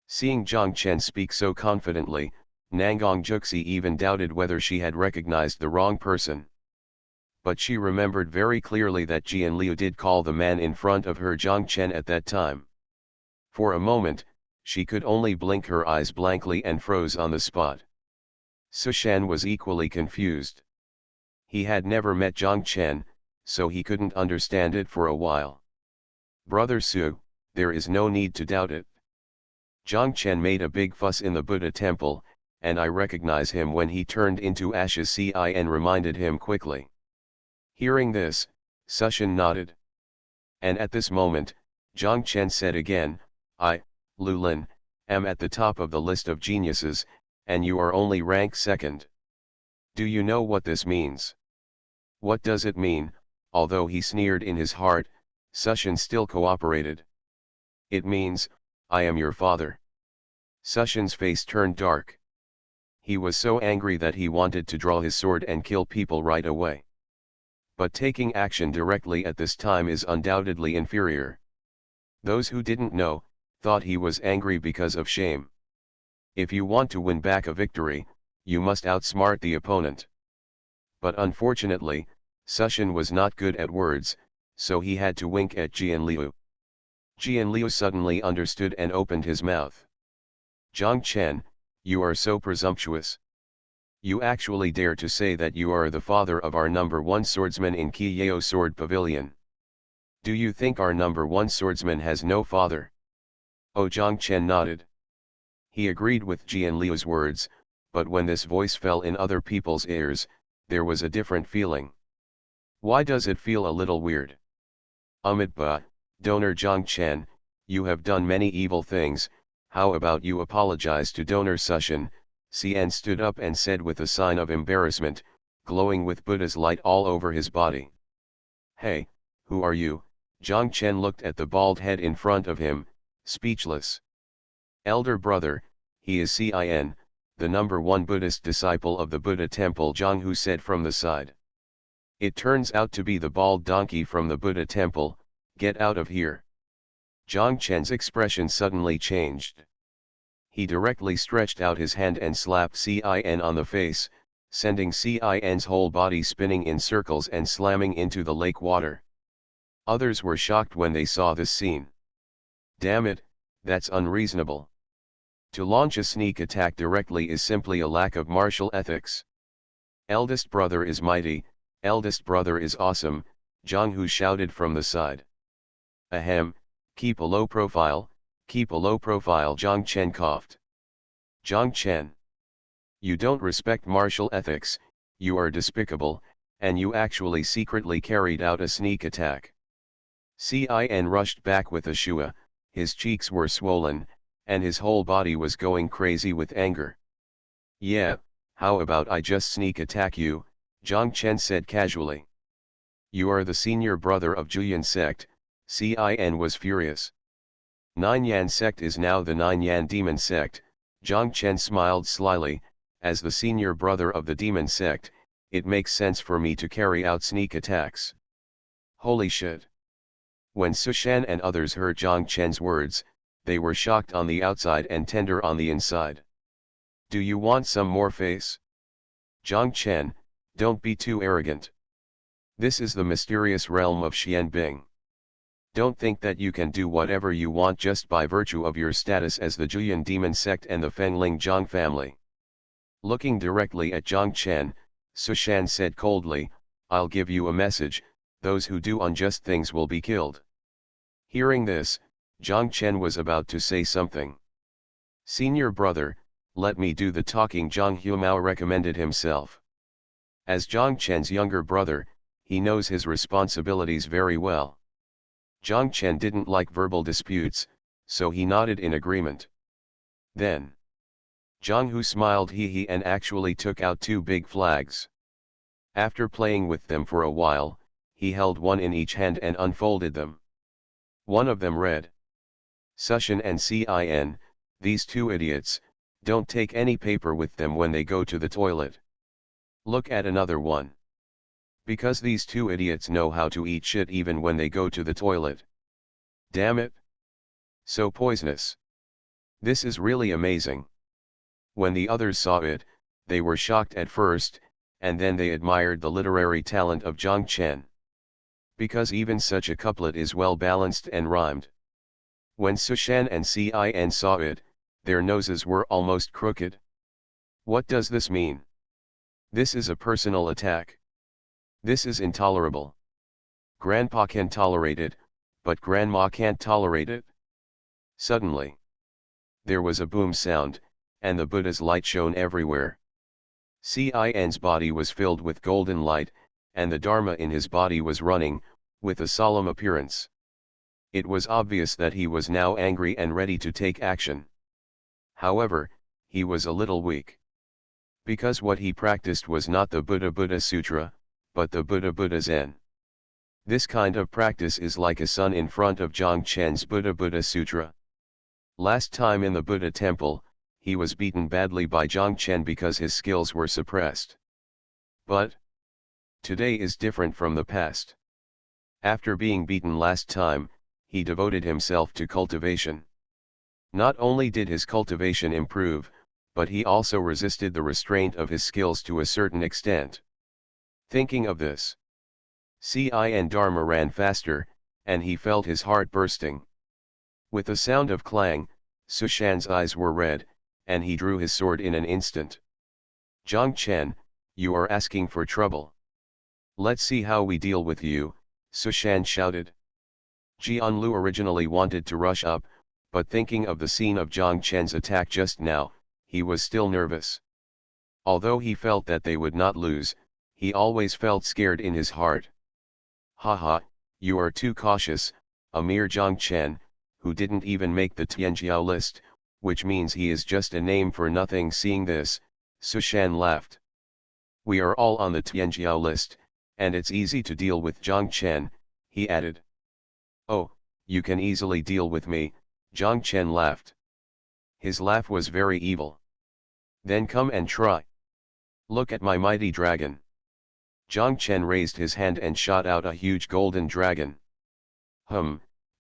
Seeing Jiang Chen speak so confidently, Nangong Juxi even doubted whether she had recognized the wrong person. But she remembered very clearly that Jian Liu did call the man in front of her Jiang Chen at that time. For a moment, she could only blink her eyes blankly and froze on the spot. Sushan was equally confused. He had never met Jiang Chen, so he couldn't understand it for a while. Brother Su, there is no need to doubt it. Jiang Chen made a big fuss in the Buddha temple, and I recognize him when he turned into ashes. Cin reminded him quickly. Hearing this, Sushan nodded. And at this moment, Jiang Chen said again, I, Lulin, am at the top of the list of geniuses, and you are only rank 2nd. Do you know what this means? What does it mean? Although he sneered in his heart, Sushan still cooperated. It means, I am your father. Sushan's face turned dark. He was so angry that he wanted to draw his sword and kill people right away. But taking action directly at this time is undoubtedly inferior. Those who didn't know, thought he was angry because of shame. If you want to win back a victory, you must outsmart the opponent. But unfortunately, Sushan was not good at words, so he had to wink at Jianliu. Jianliu suddenly understood and opened his mouth. Zhang Chen, you are so presumptuous. You actually dare to say that you are the father of our number one swordsman in Qiyao Sword Pavilion. Do you think our number one swordsman has no father? Oh, Zhang Chen nodded. He agreed with Jianliu's words, but when this voice fell in other people's ears, there was a different feeling. Why does it feel a little weird? Ba, donor Zhang Chen, you have done many evil things, how about you apologize to donor Sushan? Xian stood up and said with a sign of embarrassment, glowing with Buddha's light all over his body. Hey, who are you? Zhang Chen looked at the bald head in front of him, speechless. Elder brother, he is Cin, the number one Buddhist disciple of the Buddha temple, Zhang Hu said from the side. It turns out to be the bald donkey from the Buddha temple, get out of here. Zhang Chen's expression suddenly changed. He directly stretched out his hand and slapped Cin on the face, sending Cin's whole body spinning in circles and slamming into the lake water. Others were shocked when they saw this scene. Damn it, that's unreasonable. To launch a sneak attack directly is simply a lack of martial ethics. Eldest brother is mighty, eldest brother is awesome, Zhang Hu shouted from the side. Ahem, keep a low profile, Zhang Chen coughed. Zhang Chen. You don't respect martial ethics, you are despicable, and you actually secretly carried out a sneak attack. Cin rushed back with a shua, his cheeks were swollen, and his whole body was going crazy with anger. Yeah, how about I just sneak attack you, Zhang Chen said casually. You are the senior brother of Juyan sect, Cin was furious. Nine Yan sect is now the Nine Yan demon sect, Zhang Chen smiled slyly, as the senior brother of the demon sect, it makes sense for me to carry out sneak attacks. Holy shit. When Sushan and others heard Zhang Chen's words, they were shocked on the outside and tender on the inside. Do you want some more face? Zhang Chen, don't be too arrogant. This is the mysterious realm of Xianbing. Don't think that you can do whatever you want just by virtue of your status as the Juyan demon sect and the Fengling Zhang family. Looking directly at Zhang Chen, Sushan said coldly, I'll give you a message, those who do unjust things will be killed. Hearing this, Zhang Chen was about to say something. Senior brother, let me do the talking, Zhang Humao recommended himself. As Zhang Chen's younger brother, he knows his responsibilities very well. Zhang Chen didn't like verbal disputes, so he nodded in agreement. Then, Zhang Hu smiled hee and actually took out two big flags. After playing with them for a while, he held one in each hand and unfolded them. One of them read, Sushan and Cin, these two idiots, don't take any paper with them when they go to the toilet. Look at another one. Because these two idiots know how to eat shit even when they go to the toilet. Damn it. So poisonous. This is really amazing. When the others saw it, they were shocked at first, and then they admired the literary talent of Zhang Chen. Because even such a couplet is well balanced and rhymed. When Sushan and Cin saw it, their noses were almost crooked. What does this mean? This is a personal attack. This is intolerable. Grandpa can tolerate it, but Grandma can't tolerate it. Suddenly, there was a boom sound, and the Buddha's light shone everywhere. Cin's body was filled with golden light, and the Dharma in his body was running, with a solemn appearance. It was obvious that he was now angry and ready to take action. However, he was a little weak. Because what he practiced was not the Buddha Sutra, but the Buddha Zen. This kind of practice is like a sun in front of Zhang Chen's Buddha Sutra. Last time in the Buddha temple, he was beaten badly by Zhang Chen because his skills were suppressed. But today is different from the past. After being beaten last time, he devoted himself to cultivation. Not only did his cultivation improve, but he also resisted the restraint of his skills to a certain extent. Thinking of this, Cin Dharma ran faster, and he felt his heart bursting. With the sound of clang, Sushan's eyes were red, and he drew his sword in an instant. "Zhang Chen, you are asking for trouble. Let's see how we deal with you," Sushan shouted. Jianlu originally wanted to rush up, but thinking of the scene of Zhang Chen's attack just now, he was still nervous. Although he felt that they would not lose, he always felt scared in his heart. "Haha, you are too cautious, a mere Zhang Chen, who didn't even make the Tianjiao list, which means he is just a name for nothing." Seeing this, Sushan laughed. "We are all on the Tianjiao list, and it's easy to deal with Zhang Chen," he added. "Oh, you can easily deal with me," Zhang Chen laughed. His laugh was very evil. "Then come and try. Look at my mighty dragon." Zhang Chen raised his hand and shot out a huge golden dragon.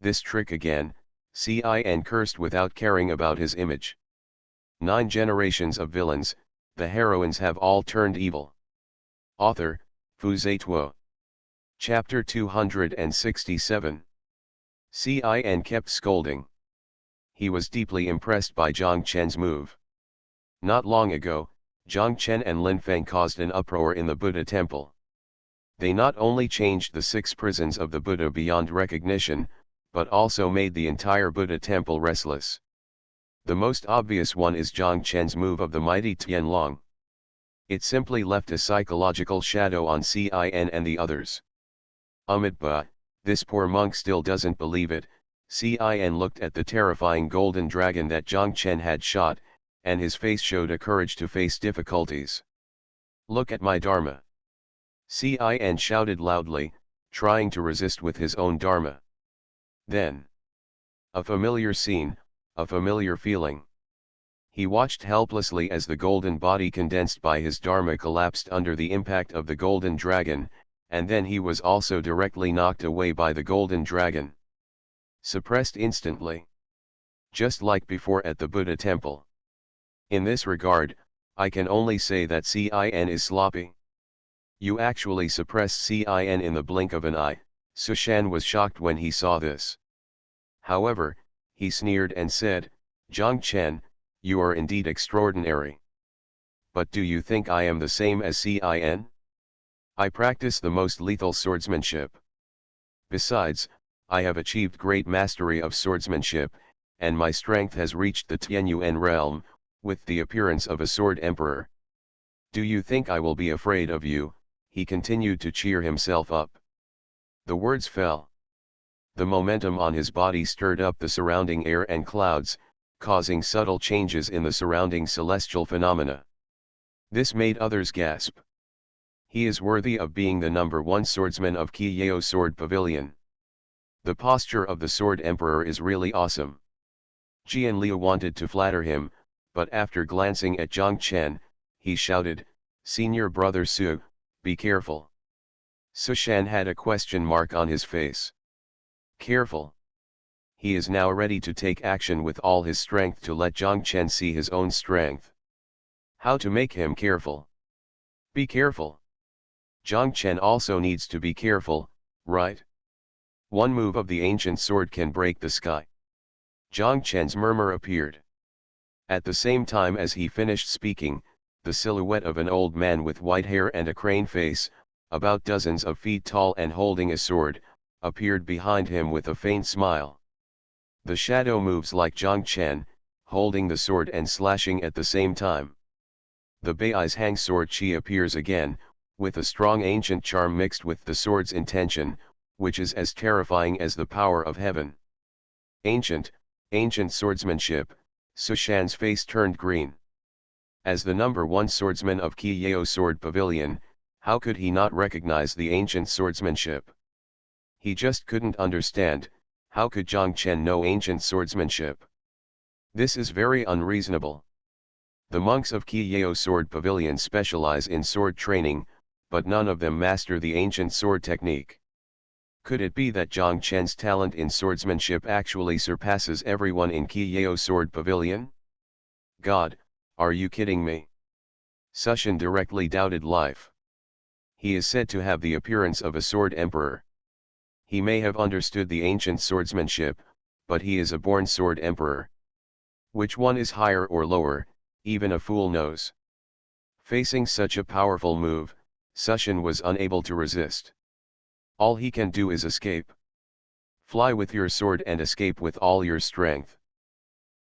This trick again," Cin cursed without caring about his image. 9 generations of villains, the heroines have all turned evil. Author, Fuzetuo. Chapter 267. Cin kept scolding. He was deeply impressed by Zhang Chen's move. Not long ago, Zhang Chen and Lin Feng caused an uproar in the Buddha temple. They not only changed the 6 prisons of the Buddha beyond recognition, but also made the entire Buddha temple restless. The most obvious one is Zhang Chen's move of the mighty Tianlong. It simply left a psychological shadow on Cin and the others. But this poor monk still doesn't believe it. Cin looked at the terrifying golden dragon that Zhang Chen had shot, and his face showed a courage to face difficulties. "Look at my Dharma!" Cin shouted loudly, trying to resist with his own Dharma. Then, a familiar scene, a familiar feeling. He watched helplessly as the golden body condensed by his Dharma collapsed under the impact of the golden dragon, and then he was also directly knocked away by the golden dragon. Suppressed instantly. Just like before at the Buddha temple. In this regard, I can only say that Cin is sloppy. "You actually suppressed Cin in the blink of an eye." Sushan was shocked when he saw this. However, he sneered and said, "Zhang Chen, you are indeed extraordinary. But do you think I am the same as Cin? I practice the most lethal swordsmanship. Besides, I have achieved great mastery of swordsmanship, and my strength has reached the Tianyuan realm, with the appearance of a sword emperor. Do you think I will be afraid of you?" He continued to cheer himself up. The words fell. The momentum on his body stirred up the surrounding air and clouds, causing subtle changes in the surrounding celestial phenomena. This made others gasp. He is worthy of being the #1 swordsman of Qiyao Sword Pavilion. The posture of the Sword Emperor is really awesome. Jian Liu wanted to flatter him, but after glancing at Zhang Chen, he shouted, "Senior brother Su, be careful." Sushan had a question mark on his face. Careful? He is now ready to take action with all his strength to let Zhang Chen see his own strength. How to make him careful? Be careful. Zhang Chen also needs to be careful, right? One move of the ancient sword can break the sky. Zhang Chen's murmur appeared. At the same time as he finished speaking, the silhouette of an old man with white hair and a crane face, about dozens of feet tall and holding a sword, appeared behind him with a faint smile. The shadow moves like Zhang Chen, holding the sword and slashing at the same time. The Bei's Hang sword Qi appears again, with a strong ancient charm mixed with the sword's intention, which is as terrifying as the power of heaven. Ancient swordsmanship. Sushan's face turned green. As the #1 swordsman of Qiyao Sword Pavilion, how could he not recognize the ancient swordsmanship? He just couldn't understand, how could Zhang Chen know ancient swordsmanship? This is very unreasonable. The monks of Qiyao Sword Pavilion specialize in sword training, but none of them master the ancient sword technique. Could it be that Zhang Chen's talent in swordsmanship actually surpasses everyone in Qiyao Sword Pavilion? God, Are you kidding me? Sushan directly doubted life. He is said to have the appearance of a sword emperor. He may have understood the ancient swordsmanship, but he is a born sword emperor. Which one is higher or lower, even a fool knows. Facing such a powerful move, Sushan was unable to resist. All he can do is escape. Fly with your sword and escape with all your strength.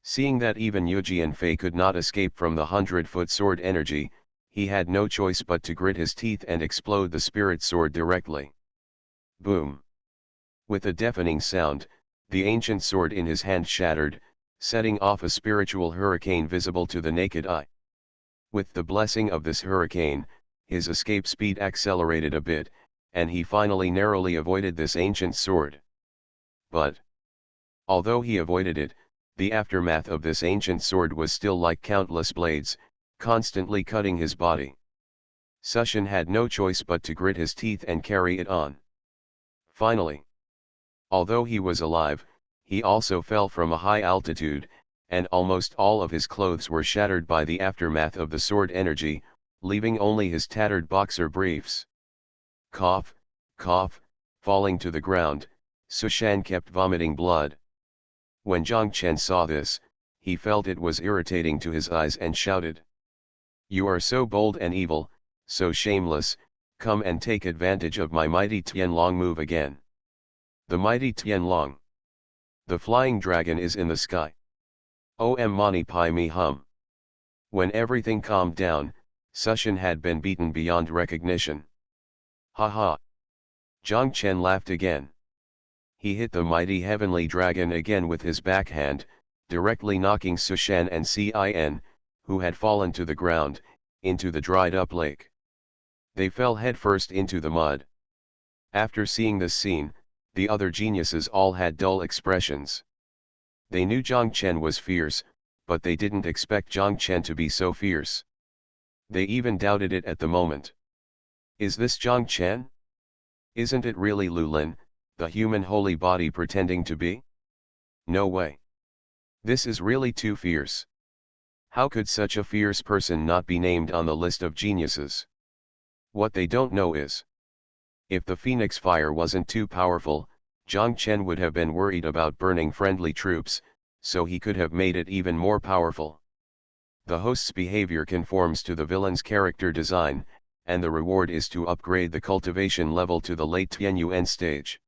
Seeing that even Yujian Fei could not escape from the 100-foot sword energy, he had no choice but to grit his teeth and explode the spirit sword directly. Boom! With a deafening sound, the ancient sword in his hand shattered, setting off a spiritual hurricane visible to the naked eye. With the blessing of this hurricane, his escape speed accelerated a bit, and he finally narrowly avoided this ancient sword. But, although he avoided it, the aftermath of this ancient sword was still like countless blades, constantly cutting his body. Sushan had no choice but to grit his teeth and carry it on. Finally, although he was alive, he also fell from a high altitude, and almost all of his clothes were shattered by the aftermath of the sword energy, leaving only his tattered boxer briefs. Cough, cough, falling to the ground, Sushan kept vomiting blood. When Zhang Chen saw this, he felt it was irritating to his eyes and shouted, "You are so bold and evil, so shameless, come and take advantage of my mighty Tianlong move again." The mighty Tianlong. The flying dragon is in the sky. Om mani padme hum. When everything calmed down, Sushan had been beaten beyond recognition. Ha ha! Zhang Chen laughed again. He hit the mighty heavenly dragon again with his backhand, directly knocking Sushan and Cin, who had fallen to the ground, into the dried-up lake. They fell headfirst into the mud. After seeing this scene, the other geniuses all had dull expressions. They knew Zhang Chen was fierce, but they didn't expect Zhang Chen to be so fierce. They even doubted it at the moment. Is this Zhang Chen? Isn't it really Lulin, the human holy body pretending to be? No way. This is really too fierce. How could such a fierce person not be named on the list of geniuses? What they don't know is, if the Phoenix fire wasn't too powerful, Zhang Chen would have been worried about burning friendly troops, so he could have made it even more powerful. The host's behavior conforms to the villain's character design, and the reward is to upgrade the cultivation level to the late Tianyuan stage.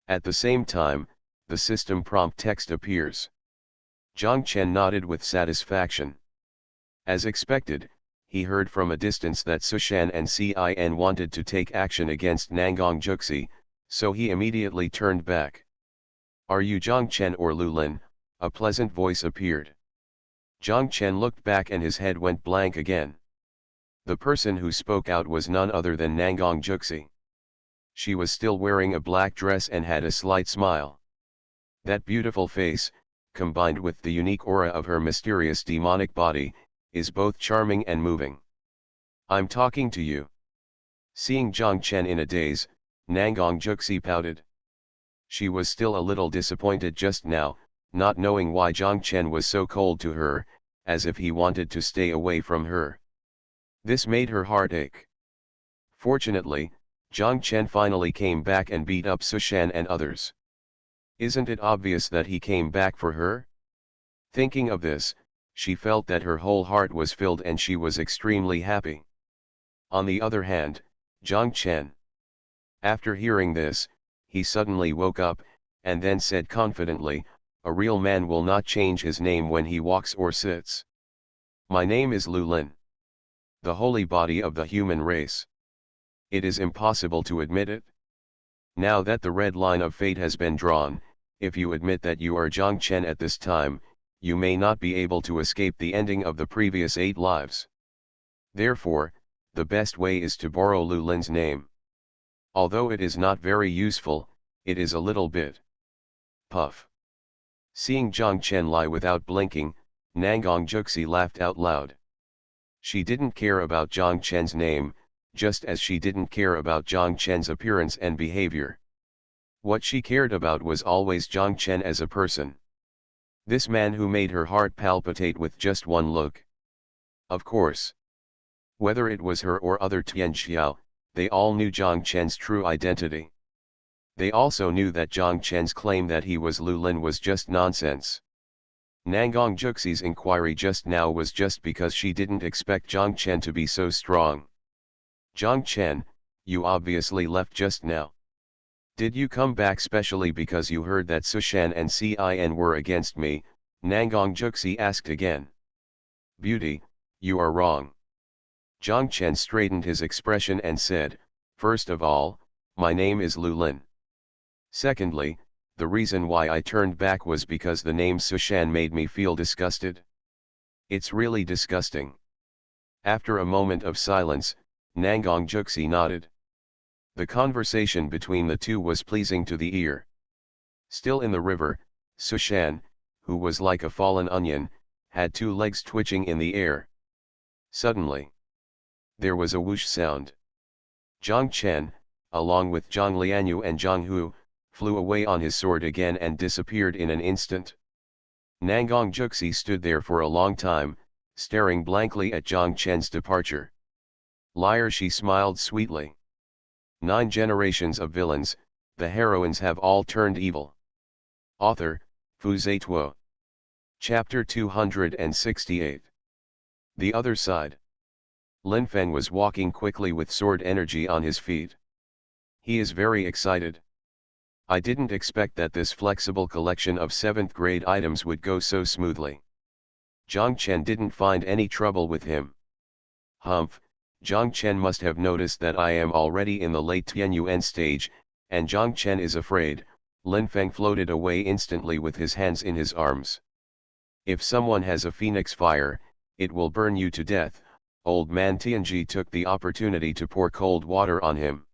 At the same time, the system prompt text appears. Zhang Chen nodded with satisfaction. As expected, he heard from a distance that Sushan and Cin wanted to take action against Nangong Juxi, so he immediately turned back. "Are you Zhang Chen or Lulin?" a pleasant voice appeared. Zhang Chen looked back and his head went blank again. The person who spoke out was none other than Nangong Juxi. She was still wearing a black dress and had a slight smile. That beautiful face, combined with the unique aura of her mysterious demonic body, is both charming and moving. "I'm talking to you." Seeing Zhang Chen in a daze, Nangong Juxi pouted. She was still a little disappointed just now, not knowing why Zhang Chen was so cold to her, as if he wanted to stay away from her. This made her heart ache. Fortunately, Zhang Chen finally came back and beat up Sushan and others. Isn't it obvious that he came back for her? Thinking of this, she felt that her whole heart was filled and she was extremely happy. On the other hand, Zhang Chen. After hearing this, he suddenly woke up, and then said confidently, "A real man will not change his name when he walks or sits. My name is Lulin. The holy body of the human race. It is impossible to admit it. Now that the red line of fate has been drawn, if you admit that you are Zhang Chen at this time, you may not be able to escape the ending of the previous 8 lives. Therefore, the best way is to borrow Lulin's name. Although it is not very useful, it is a little bit." Puff. Seeing Zhang Chen lie without blinking, Nangong Juxi laughed out loud. She didn't care about Zhang Chen's name, just as she didn't care about Zhang Chen's appearance and behavior. What she cared about was always Zhang Chen as a person. This man who made her heart palpitate with just one look. Of course. Whether it was her or other Tianxiao, they all knew Zhang Chen's true identity. They also knew that Zhang Chen's claim that he was Lu Lin was just nonsense. Nangong Juxi's inquiry just now was just because she didn't expect Zhang Chen to be so strong. Zhang Chen, you obviously left just now. Did you come back specially because you heard that Sushan and Cin were against me? Nangong Juxi asked again. Beauty, you are wrong. Zhang Chen straightened his expression and said, first of all, my name is Lu Lin. Secondly, the reason why I turned back was because the name Sushan made me feel disgusted. It's really disgusting. After a moment of silence, Nangong Juxi nodded. The conversation between the two was pleasing to the ear. Still in the river, Sushan, who was like a fallen onion, had two legs twitching in the air. Suddenly, there was a whoosh sound. Zhang Chen, along with Zhang Lianyu and Zhang Hu, flew away on his sword again and disappeared in an instant. Nangong Juxi stood there for a long time, staring blankly at Zhang Chen's departure. Liar, she smiled sweetly. 9 generations of villains, the heroines have all turned evil. Author, Fu Zituo. Chapter 268. The Other Side. Lin Feng was walking quickly with sword energy on his feet. He is very excited. I didn't expect that this flexible collection of 7th grade items would go so smoothly. Zhang Chen didn't find any trouble with him. Humph, Zhang Chen must have noticed that I am already in the late Tianyuan stage, and Zhang Chen is afraid. Lin Feng floated away instantly with his hands in his arms. If someone has a phoenix fire, it will burn you to death. Old man Tianji took the opportunity to pour cold water on him.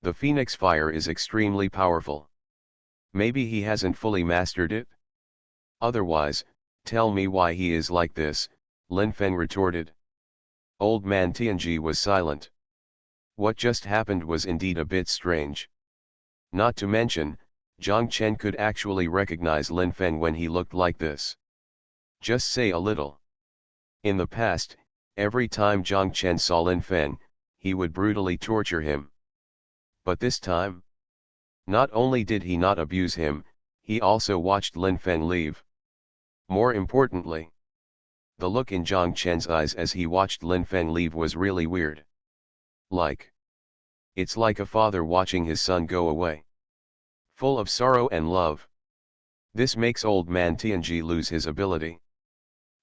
The phoenix fire is extremely powerful. Maybe he hasn't fully mastered it? Otherwise, tell me why he is like this, Lin Feng retorted. Old man Tianji was silent. What just happened was indeed a bit strange. Not to mention, Zhang Chen could actually recognize Lin Feng when he looked like this. Just say a little. In the past, every time Zhang Chen saw Lin Feng, he would brutally torture him. But this time? Not only did he not abuse him, he also watched Lin Feng leave. More importantly, the look in Zhang Chen's eyes as he watched Lin Feng leave was really weird. It's like a father watching his son go away. Full of sorrow and love. This makes old man Tianji lose his ability.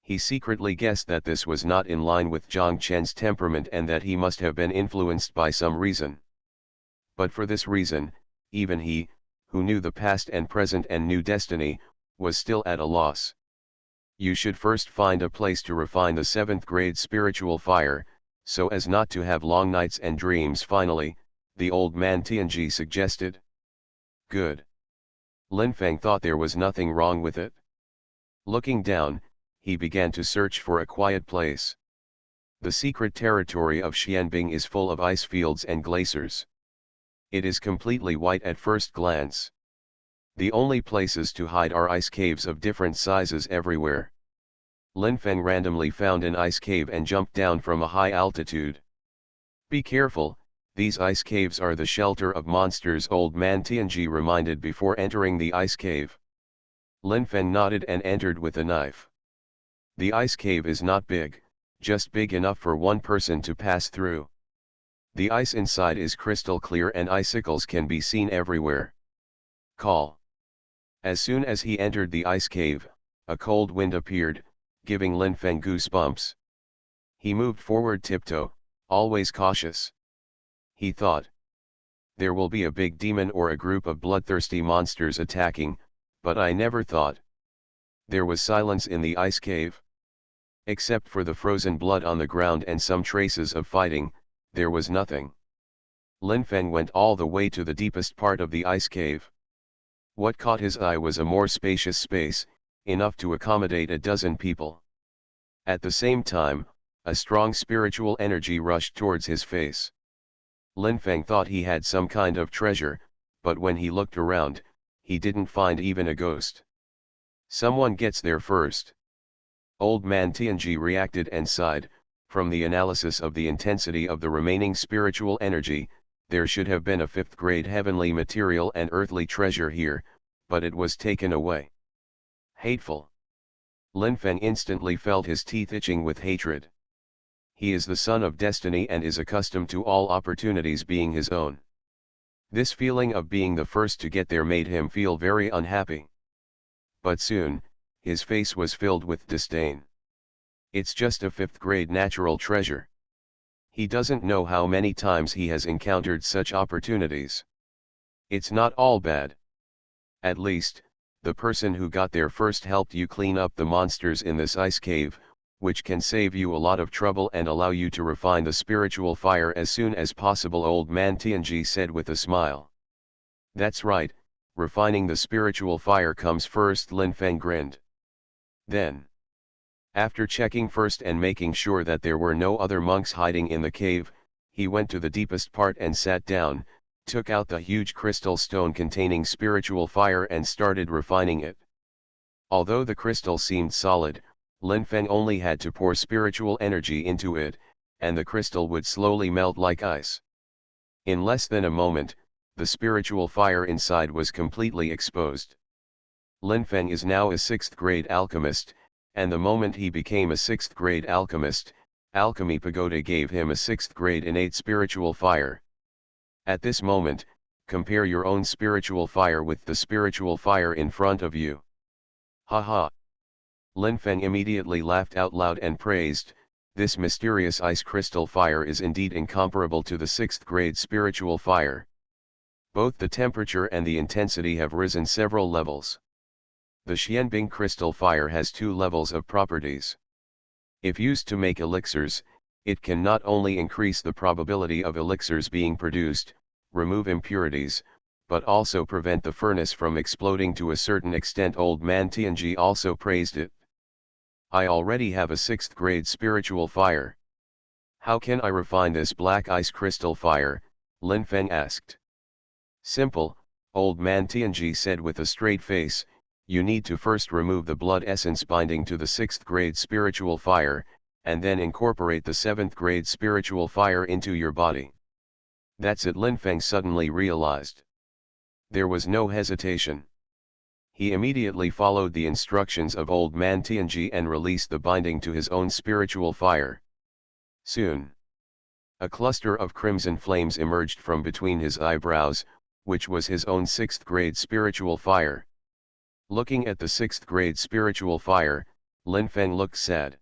He secretly guessed that this was not in line with Zhang Chen's temperament and that he must have been influenced by some reason. But for this reason, even he, who knew the past and present and knew destiny, was still at a loss. You should first find a place to refine the 7th grade spiritual fire, so as not to have long nights and dreams. Finally, the old man Tianji suggested. Good. Lin Feng thought there was nothing wrong with it. Looking down, he began to search for a quiet place. The secret territory of Xianbing is full of ice fields and glaciers. It is completely white at first glance. The only places to hide are ice caves of different sizes everywhere. Lin Feng randomly found an ice cave and jumped down from a high altitude. Be careful, these ice caves are the shelter of monsters, old man Tianji reminded before entering the ice cave. Lin Feng nodded and entered with a knife. The ice cave is not big, just big enough for one person to pass through. The ice inside is crystal clear and icicles can be seen everywhere. Call. As soon as he entered the ice cave, a cold wind appeared, giving Lin Feng goosebumps. He moved forward tiptoe, always cautious. He thought, there will be a big demon or a group of bloodthirsty monsters attacking, but I never thought. There was silence in the ice cave. Except for the frozen blood on the ground and some traces of fighting, there was nothing. Lin Feng went all the way to the deepest part of the ice cave. What caught his eye was a more spacious space, enough to accommodate a dozen people. At the same time, a strong spiritual energy rushed towards his face. Lin Feng thought he had some kind of treasure, but when he looked around, he didn't find even a ghost. Someone gets there first. Old man Tianji reacted and sighed. From the analysis of the intensity of the remaining spiritual energy, there should have been a fifth-grade heavenly material and earthly treasure here, but it was taken away. Hateful. Lin Feng instantly felt his teeth itching with hatred. He is the son of destiny and is accustomed to all opportunities being his own. This feeling of being the first to get there made him feel very unhappy. But soon, his face was filled with disdain. It's just a fifth-grade natural treasure. He doesn't know how many times he has encountered such opportunities. It's not all bad. At least, the person who got there first helped you clean up the monsters in this ice cave, which can save you a lot of trouble and allow you to refine the spiritual fire as soon as possible, old man Tianji said with a smile. That's right, refining the spiritual fire comes first, Lin Feng grinned. Then, after checking first and making sure that there were no other monks hiding in the cave, he went to the deepest part and sat down, took out the huge crystal stone containing spiritual fire and started refining it. Although the crystal seemed solid, Lin Feng only had to pour spiritual energy into it, and the crystal would slowly melt like ice. In less than a moment, the spiritual fire inside was completely exposed. Lin Feng is now a 6th-grade alchemist, and the moment he became a 6th-grade alchemist, Alchemy Pagoda gave him a 6th-grade innate spiritual fire. At this moment, compare your own spiritual fire with the spiritual fire in front of you. Ha. Lin Feng immediately laughed out loud and praised, this mysterious ice crystal fire is indeed incomparable to the 6th-grade spiritual fire. Both the temperature and the intensity have risen several levels. The Xianbing crystal fire has 2 levels of properties. If used to make elixirs, it can not only increase the probability of elixirs being produced, remove impurities, but also prevent the furnace from exploding to a certain extent. Old man Tianji also praised it. I already have a 6th-grade spiritual fire. How can I refine this black ice crystal fire? Lin Feng asked. Simple, old man Tianji said with a straight face, you need to first remove the blood essence binding to the 6th-grade spiritual fire, and then incorporate the 7th-grade spiritual fire into your body. That's it, Lin Feng suddenly realized. There was no hesitation. He immediately followed the instructions of old man Tianji and released the binding to his own spiritual fire. Soon, a cluster of crimson flames emerged from between his eyebrows, which was his own 6th-grade spiritual fire. Looking at the 6th-grade spiritual fire, Lin Feng looked sad.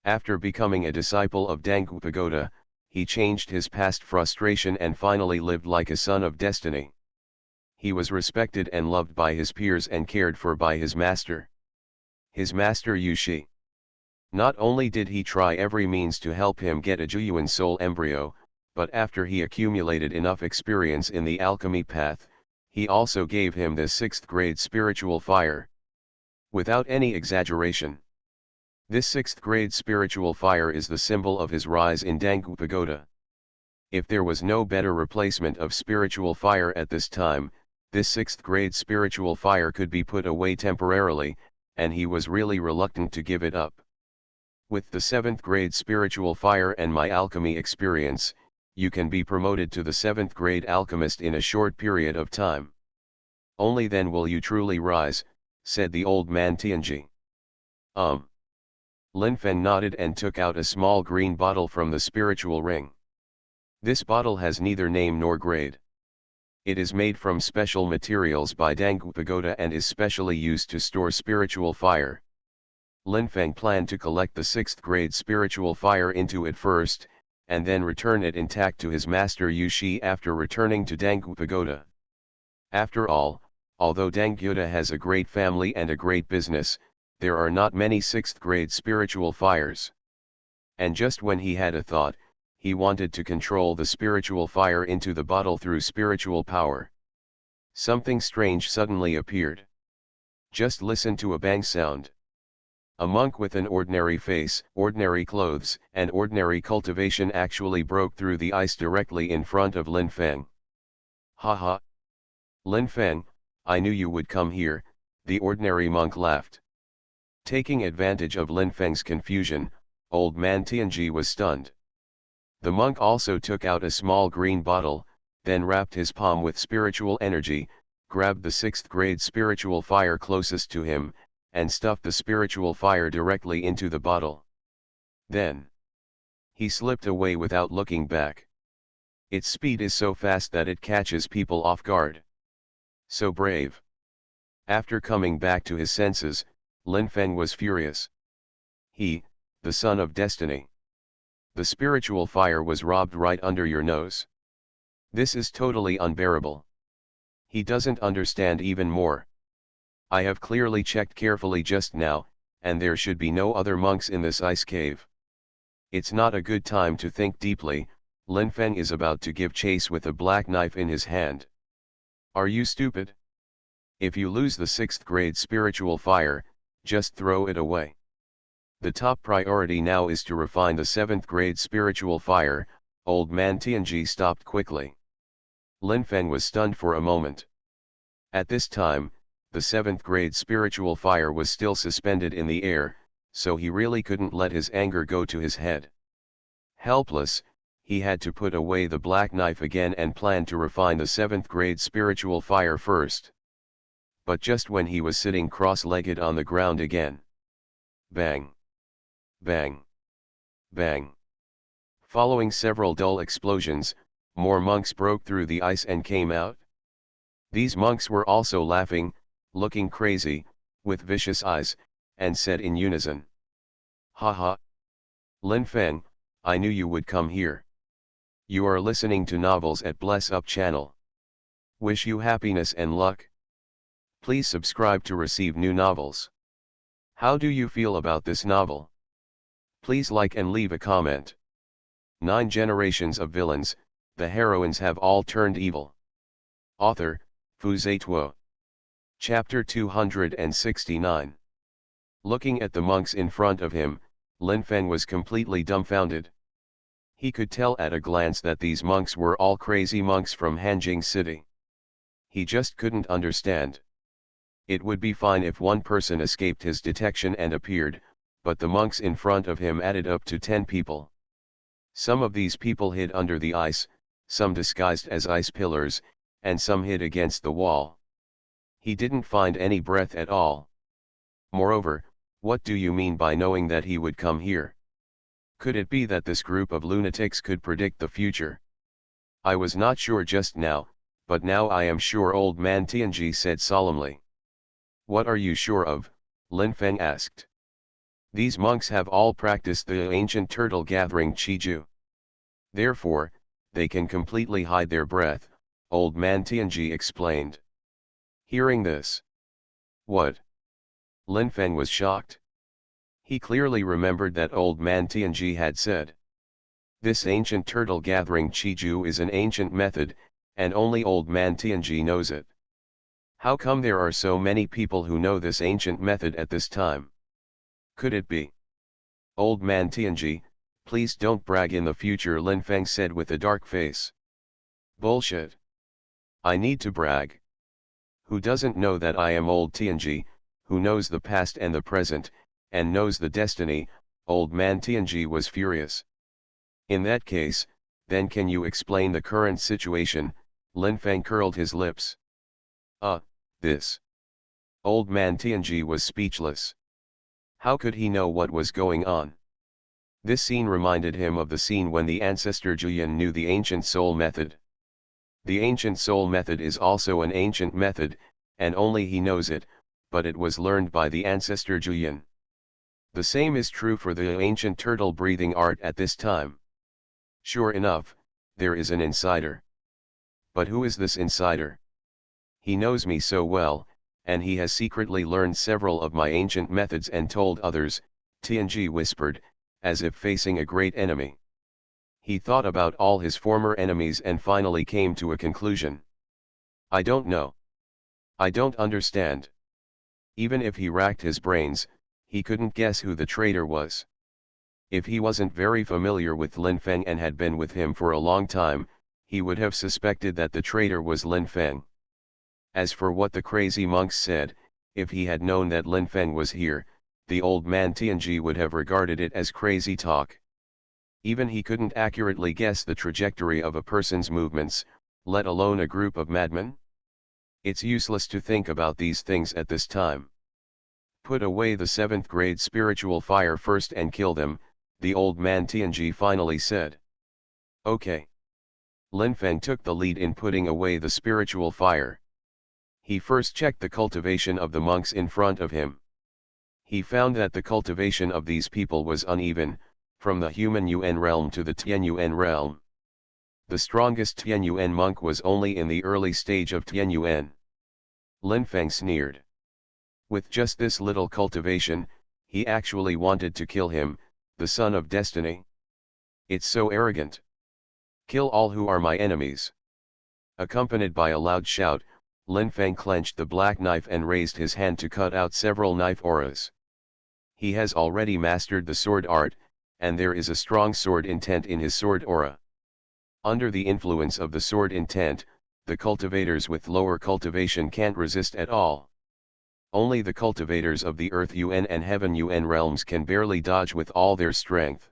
After becoming a disciple of Dangu Pagoda, he changed his past frustration and finally lived like a son of destiny. He was respected and loved by his peers and cared for by his master. His master Yushi. Not only did he try every means to help him get a genuine soul embryo, but after he accumulated enough experience in the alchemy path, he also gave him this 6th-grade spiritual fire. Without any exaggeration, this 6th-grade spiritual fire is the symbol of his rise in Dangu Pagoda. If there was no better replacement of spiritual fire at this time, this 6th-grade spiritual fire could be put away temporarily, and he was really reluctant to give it up. With the 7th-grade spiritual fire and my alchemy experience, you can be promoted to the 7th-grade alchemist in a short period of time. Only then will you truly rise, said the old man Tianji. Lin Feng nodded and took out a small green bottle from the spiritual ring. This bottle has neither name nor grade. It is made from special materials by Dangu Pagoda and is specially used to store spiritual fire. Lin Feng planned to collect the 6th-grade spiritual fire into it first, and then return it intact to his master Yushi after returning to Dangu Pagoda. After all, although Dangyuda has a great family and a great business, there are not many 6th-grade spiritual fires. And just when he had a thought, he wanted to control the spiritual fire into the bottle through spiritual power. Something strange suddenly appeared. Just listen to a bang sound. A monk with an ordinary face, ordinary clothes, and ordinary cultivation actually broke through the ice directly in front of Lin Feng. Ha. Lin Feng, I knew you would come here, the ordinary monk laughed. Taking advantage of Lin Feng's confusion, old man Tianji was stunned. The monk also took out a small green bottle, then wrapped his palm with spiritual energy, grabbed the 6th grade spiritual fire closest to him, and stuffed the spiritual fire directly into the bottle. Then he slipped away without looking back. Its speed is so fast that it catches people off guard. So brave. After coming back to his senses, Lin Feng was furious. He, the son of destiny. The spiritual fire was robbed right under your nose. This is totally unbearable. He doesn't understand even more. I have clearly checked carefully just now, and there should be no other monks in this ice cave. It's not a good time to think deeply. Lin Feng is about to give chase with a black knife in his hand. Are you stupid? If you lose the 6th grade spiritual fire, just throw it away. The top priority now is to refine the 7th grade spiritual fire. Old man Tianji stopped quickly. Lin Feng was stunned for a moment. At this time, the 7th grade spiritual fire was still suspended in the air, so he really couldn't let his anger go to his head. Helpless, he had to put away the black knife again and plan to refine the 7th grade spiritual fire first. But just when he was sitting cross-legged on the ground again. Bang! Bang! Bang! Following several dull explosions, more monks broke through the ice and came out. These monks were also laughing, looking crazy, with vicious eyes, and said in unison. Ha ha! Lin Feng, I knew you would come here. You are listening to novels at Bless Up channel. Wish you happiness and luck. Please subscribe to receive new novels. How do you feel about this novel? Please like and leave a comment. 9 generations of villains, the heroines have all turned evil. Author, Xuanhuan. Chapter 269. Looking at the monks in front of him, Lin Feng was completely dumbfounded. He could tell at a glance that these monks were all crazy monks from Hanjing City. He just couldn't understand. It would be fine if one person escaped his detection and appeared, but the monks in front of him added up to 10 people. Some of these people hid under the ice, some disguised as ice pillars, and some hid against the wall. He didn't find any breath at all. Moreover, what do you mean by knowing that he would come here? Could it be that this group of lunatics could predict the future? I was not sure just now, but now I am sure, old man Tianji said solemnly. What are you sure of? Lin Feng asked. These monks have all practiced the ancient turtle gathering Qiju. Therefore, they can completely hide their breath, old man Tianji explained. Hearing this. What? Lin Feng was shocked. He clearly remembered that old man Tianji had said. This ancient turtle gathering Qiju is an ancient method, and only old man Tianji knows it. How come there are so many people who know this ancient method at this time? Could it be? Old man Tianji, please don't brag in the future, Lin Feng said with a dark face. Bullshit. I need to brag. Who doesn't know that I am old Tianji, who knows the past and the present, and knows the destiny? Old man Tianji was furious. In that case, then can you explain the current situation? Lin Feng curled his lips. This. Old man Tianji was speechless. How could he know what was going on? This scene reminded him of the scene when the ancestor Julian knew the ancient soul method. The ancient soul method is also an ancient method, and only he knows it, but it was learned by the ancestor Julian. The same is true for the ancient turtle breathing art at this time. Sure enough, there is an insider. But who is this insider? He knows me so well, and he has secretly learned several of my ancient methods and told others, Tianji whispered, as if facing a great enemy. He thought about all his former enemies and finally came to a conclusion. I don't know. I don't understand. Even if he racked his brains, he couldn't guess who the traitor was. If he wasn't very familiar with Lin Feng and had been with him for a long time, he would have suspected that the traitor was Lin Feng. As for what the crazy monks said, if he had known that Lin Feng was here, the old man Tianji would have regarded it as crazy talk. Even he couldn't accurately guess the trajectory of a person's movements, let alone a group of madmen. It's useless to think about these things at this time. Put away the 7th grade spiritual fire first and kill them, the old man Tianji finally said. Okay. Lin Feng took the lead in putting away the spiritual fire. He first checked the cultivation of the monks in front of him. He found that the cultivation of these people was uneven, from the human Yuan realm to the Tianyuan realm. The strongest Tianyuan monk was only in the early stage of Tianyuan. Lin Feng sneered. With just this little cultivation, he actually wanted to kill him, the son of destiny. It's so arrogant. Kill all who are my enemies. Accompanied by a loud shout, Lin Feng clenched the black knife and raised his hand to cut out several knife auras. He has already mastered the sword art, and there is a strong sword intent in his sword aura. Under the influence of the sword intent, the cultivators with lower cultivation can't resist at all. Only the cultivators of the Earth Yuan and Heaven Yuan realms can barely dodge with all their strength.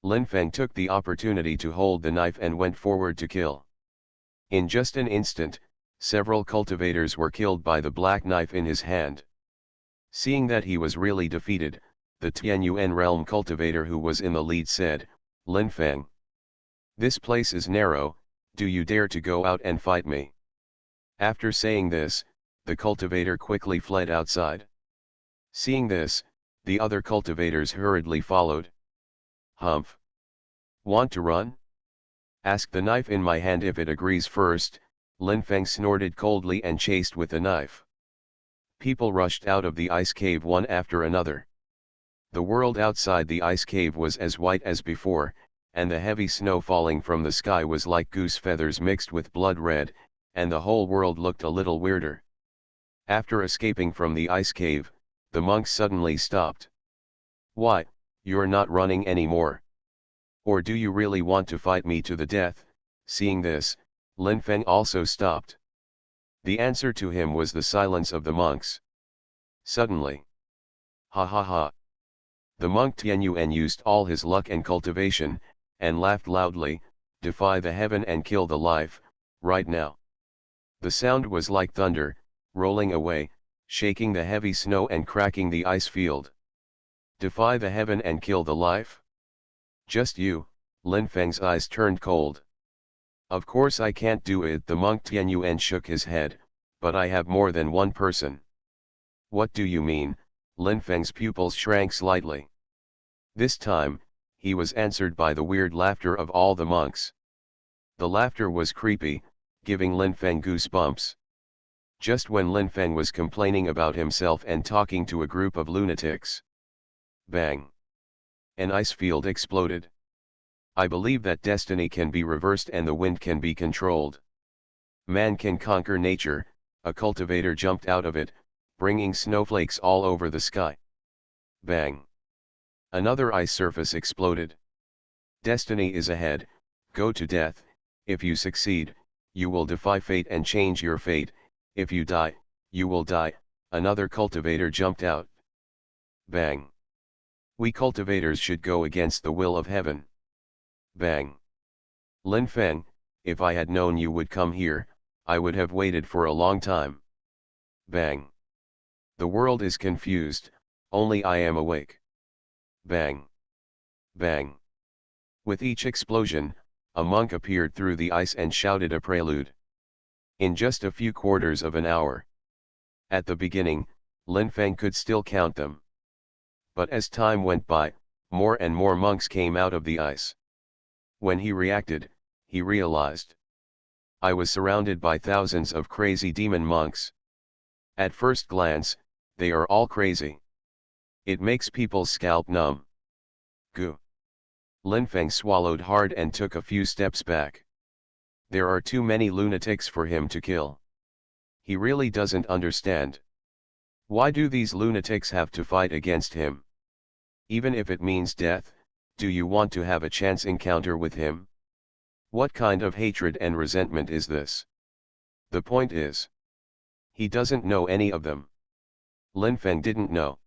Lin Feng took the opportunity to hold the knife and went forward to kill. In just an instant, several cultivators were killed by the black knife in his hand. Seeing that he was really defeated, the Tianyuan realm cultivator who was in the lead said, "Lin Feng, this place is narrow, do you dare to go out and fight me?" After saying this, the cultivator quickly fled outside. Seeing this, the other cultivators hurriedly followed. "Humph! Want to run? Ask the knife in my hand if it agrees first," Lin Feng snorted coldly and chased with the knife. People rushed out of the ice cave one after another. The world outside the ice cave was as white as before, and the heavy snow falling from the sky was like goose feathers mixed with blood red, and the whole world looked a little weirder. After escaping from the ice cave, the monks suddenly stopped. "Why, you're not running anymore? Or do you really want to fight me to the death?" Seeing this, Lin Feng also stopped. The answer to him was the silence of the monks. Suddenly, "Ha ha ha!" The monk Tianyuan used all his luck and cultivation, and laughed loudly, "Defy the heaven and kill the life, right now." The sound was like thunder, rolling away, shaking the heavy snow and cracking the ice field. Defy the heaven and kill the life? Just you? Lin Feng's eyes turned cold. "Of course I can't do it," the monk Tianyuan shook his head, "but I have more than one person." "What do you mean?" Lin Feng's pupils shrank slightly. This time, he was answered by the weird laughter of all the monks. The laughter was creepy, giving Lin Feng goosebumps. Just when Lin Feng was complaining about himself and talking to a group of lunatics. Bang! An ice field exploded. "I believe that destiny can be reversed and the wind can be controlled. Man can conquer nature," a cultivator jumped out of it, bringing snowflakes all over the sky. Bang! Another ice surface exploded. "Destiny is ahead, go to death. If you succeed, you will defy fate and change your fate. If you die, you will die," another cultivator jumped out. Bang! "We cultivators should go against the will of heaven." Bang! "Lin Feng, if I had known you would come here, I would have waited for a long time." Bang! "The world is confused, only I am awake." Bang! Bang! With each explosion, a monk appeared through the ice and shouted a prelude. In just a few quarters of an hour. At the beginning, Lin Feng could still count them. But as time went by, more and more monks came out of the ice. When he reacted, he realized. I was surrounded by thousands of crazy demon monks. At first glance, they are all crazy. It makes people's scalp numb. Goo. Lin Feng swallowed hard and took a few steps back. There are too many lunatics for him to kill. He really doesn't understand. Why do these lunatics have to fight against him? Even if it means death, do you want to have a chance encounter with him? What kind of hatred and resentment is this? The point is, he doesn't know any of them. Lin Feng didn't know.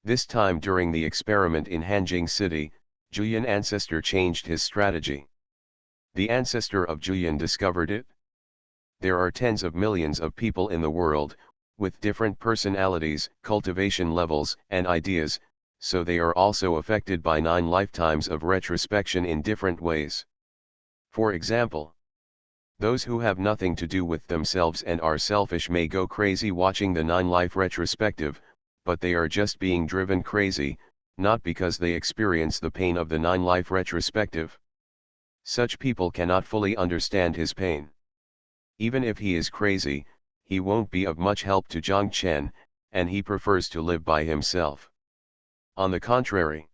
This time during the experiment in Hanjing City, Julian ancestor changed his strategy. The ancestor of Julian discovered it. There are tens of millions of people in the world, with different personalities, cultivation levels, and ideas, so they are also affected by 9 lifetimes of retrospection in different ways. For example, those who have nothing to do with themselves and are selfish may go crazy watching the 9-life retrospective, but they are just being driven crazy, not because they experience the pain of the 9-life retrospective. Such people cannot fully understand his pain. Even if he is crazy, he won't be of much help to Zhang Chen, and he prefers to live by himself. On the contrary,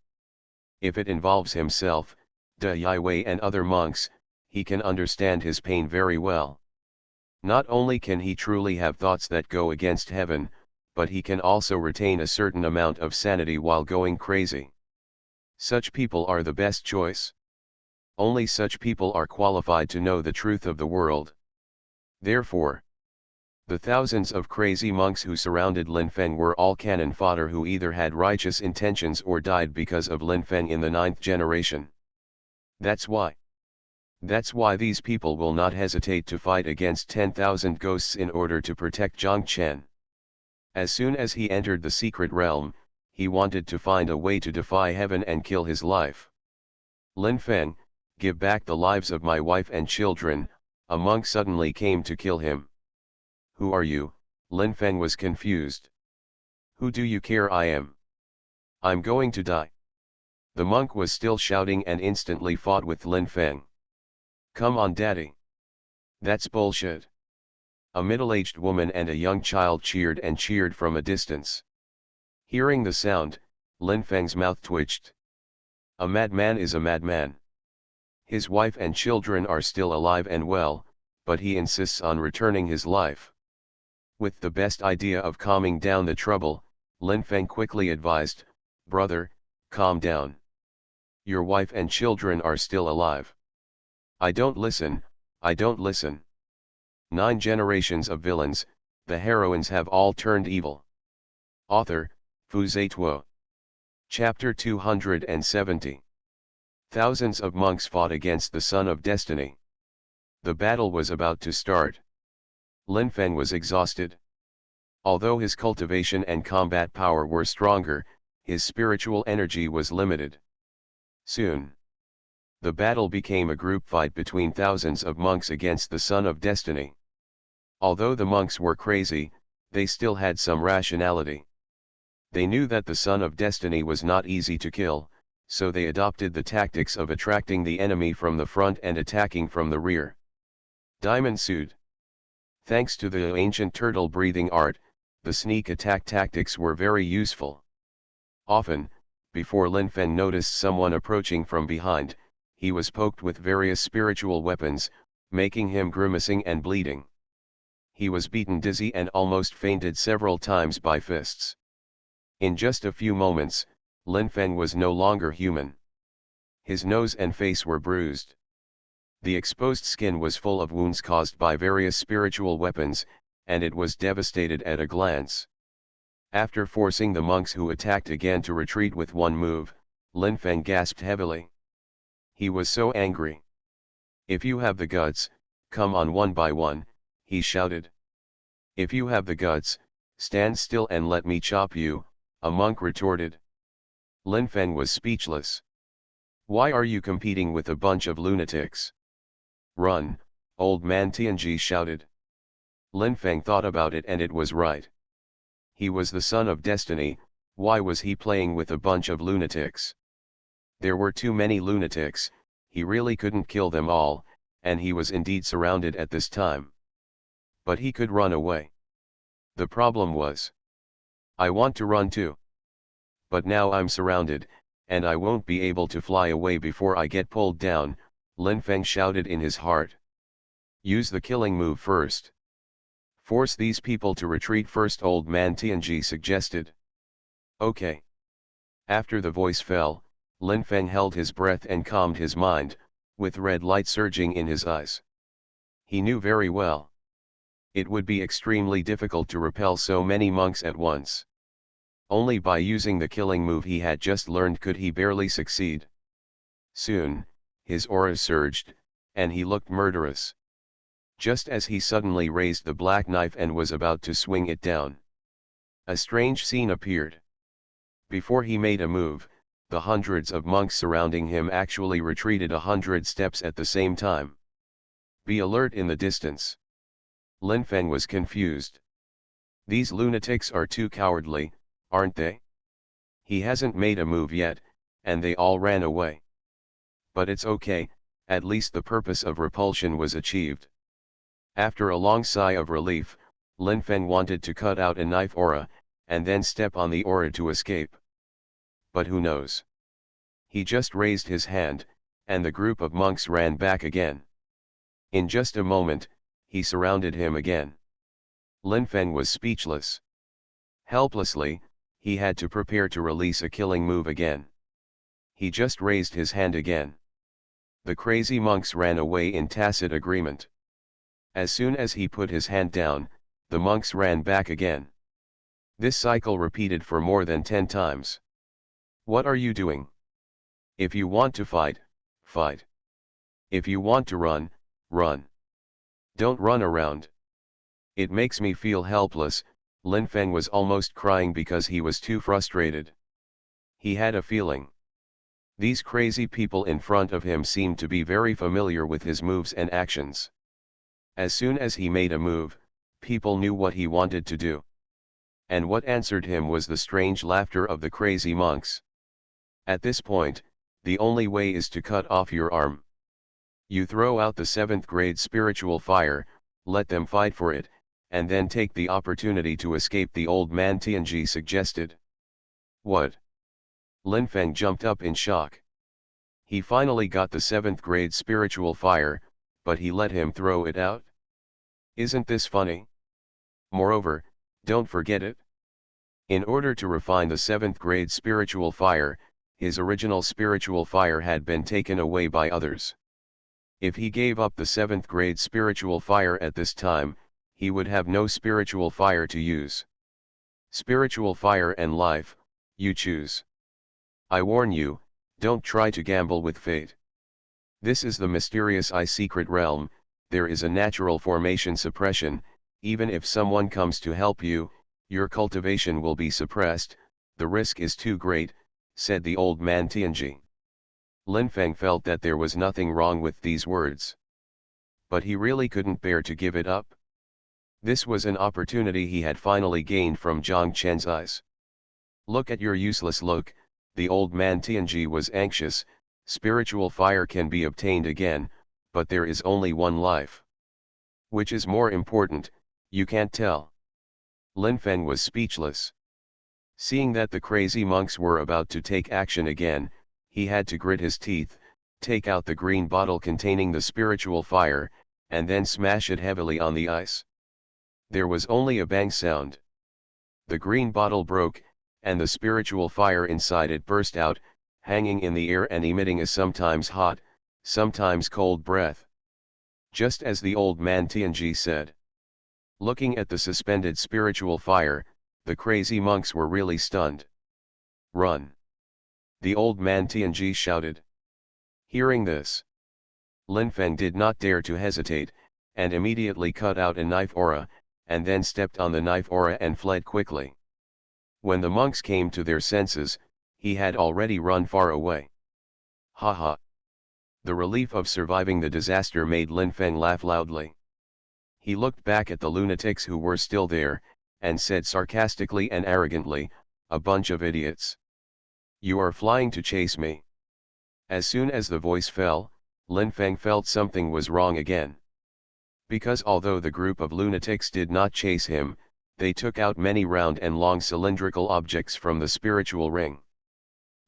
if it involves himself, De Yiwei and other monks, he can understand his pain very well. Not only can he truly have thoughts that go against heaven, but he can also retain a certain amount of sanity while going crazy. Such people are the best choice. Only such people are qualified to know the truth of the world. Therefore, the thousands of crazy monks who surrounded Lin Feng were all cannon fodder who either had righteous intentions or died because of Lin Feng in the 9th generation. That's why these people will not hesitate to fight against 10,000 ghosts in order to protect Zhang Chen. As soon as he entered the secret realm, he wanted to find a way to defy heaven and kill his life. Lin Feng, give back the lives of my wife and children, a monk suddenly came to kill him. Who are you? Lin Feng was confused. Who do you care I am? I'm going to die. The monk was still shouting and instantly fought with Lin Feng. Come on daddy. That's bullshit. A middle-aged woman and a young child cheered and cheered from a distance. Hearing the sound, Lin Feng's mouth twitched. A madman is a madman. His wife and children are still alive and well, but he insists on returning his life. With the best idea of calming down the trouble, Lin Feng quickly advised, "Brother, calm down. Your wife and children are still alive." I don't listen. 9 generations of villains, the heroines have all turned evil. Author, Fu Zituo. Chapter 270. Thousands of monks fought against the Son of Destiny. The battle was about to start. Lin Feng was exhausted. Although his cultivation and combat power were stronger, his spiritual energy was limited. Soon, the battle became a group fight between thousands of monks against the Son of Destiny. Although the monks were crazy, they still had some rationality. They knew that the Son of Destiny was not easy to kill, so they adopted the tactics of attracting the enemy from the front and attacking from the rear. Diamond suit. Thanks to the ancient turtle breathing art, the sneak attack tactics were very useful. Often, before Lin Feng noticed someone approaching from behind, he was poked with various spiritual weapons, making him grimacing and bleeding. He was beaten dizzy and almost fainted several times by fists. In just a few moments, Lin Feng was no longer human. His nose and face were bruised. The exposed skin was full of wounds caused by various spiritual weapons, and it was devastated at a glance. After forcing the monks who attacked again to retreat with one move, Lin Feng gasped heavily. He was so angry. If you have the guts, come on one by one, he shouted. If you have the guts, stand still and let me chop you, a monk retorted. Lin Feng was speechless. Why are you competing with a bunch of lunatics? Run, old man Tianji shouted. Lin Feng thought about it and it was right. He was the Son of Destiny, why was he playing with a bunch of lunatics? There were too many lunatics, he really couldn't kill them all, and he was indeed surrounded at this time. But he could run away. The problem was, I want to run too. But now I'm surrounded, and I won't be able to fly away before I get pulled down, Lin Feng shouted in his heart. Use the killing move first. Force these people to retreat first, old man Tianji suggested. Okay. After the voice fell, Lin Feng held his breath and calmed his mind, with red light surging in his eyes. He knew very well. It would be extremely difficult to repel so many monks at once. Only by using the killing move he had just learned could he barely succeed. Soon, his aura surged, and he looked murderous. Just as he suddenly raised the black knife and was about to swing it down, a strange scene appeared. Before he made a move, the hundreds of monks surrounding him actually retreated 100 steps at the same time. Be alert in the distance. Lin Feng was confused. These lunatics are too cowardly, aren't they? He hasn't made a move yet, and they all ran away. But it's okay, at least the purpose of repulsion was achieved. After a long sigh of relief, Lin Feng wanted to cut out a knife aura, and then step on the aura to escape. But who knows? He just raised his hand, and the group of monks ran back again. In just a moment, he surrounded him again. Lin Feng was speechless. Helplessly, he had to prepare to release a killing move again. He just raised his hand again. The crazy monks ran away in tacit agreement. As soon as he put his hand down, the monks ran back again. This cycle repeated for more than 10 times. What are you doing? If you want to fight, fight. If you want to run, run. Don't run around. It makes me feel helpless. Lin Feng was almost crying because he was too frustrated. He had a feeling. These crazy people in front of him seemed to be very familiar with his moves and actions. As soon as he made a move, people knew what he wanted to do. And what answered him was the strange laughter of the crazy monks. At this point, the only way is to cut off your arm. You throw out the 7th grade spiritual fire, let them fight for it, and then take the opportunity to escape, the old man Tianji suggested. What? Lin Feng jumped up in shock. He finally got the 7th grade spiritual fire, but he let him throw it out? Isn't this funny? Moreover, don't forget it. In order to refine the 7th grade spiritual fire, his original spiritual fire had been taken away by others. If he gave up the 7th grade spiritual fire at this time, he would have no spiritual fire to use. Spiritual fire and life, you choose. I warn you, don't try to gamble with fate. This is the mysterious secret realm. There is a natural formation suppression. Even if someone comes to help you, your cultivation will be suppressed. The risk is too great, said the old man Tianji. Lin Feng felt that there was nothing wrong with these words. But he really couldn't bear to give it up. This was an opportunity he had finally gained from Zhang Chen's eyes. Look at your useless look, the old man Tianji was anxious. Spiritual fire can be obtained again, but there is only one life. Which is more important, you can't tell. Lin Feng was speechless. Seeing that the crazy monks were about to take action again, he had to grit his teeth, take out the green bottle containing the spiritual fire, and then smash it heavily on the ice. There was only a bang sound. The green bottle broke, and the spiritual fire inside it burst out, hanging in the air and emitting a sometimes hot, sometimes cold breath. Just as the old man Tianji said. Looking at the suspended spiritual fire, the crazy monks were really stunned. Run! The old man Tianji shouted. Hearing this, Lin Feng did not dare to hesitate, and immediately cut out a knife aura, and then stepped on the knife aura and fled quickly. When the monks came to their senses, he had already run far away. Ha ha! The relief of surviving the disaster made Lin Feng laugh loudly. He looked back at the lunatics who were still there, and said sarcastically and arrogantly, a bunch of idiots. You are flying to chase me. As soon as the voice fell, Lin Feng felt something was wrong again. Because although the group of lunatics did not chase him, they took out many round and long cylindrical objects from the spiritual ring.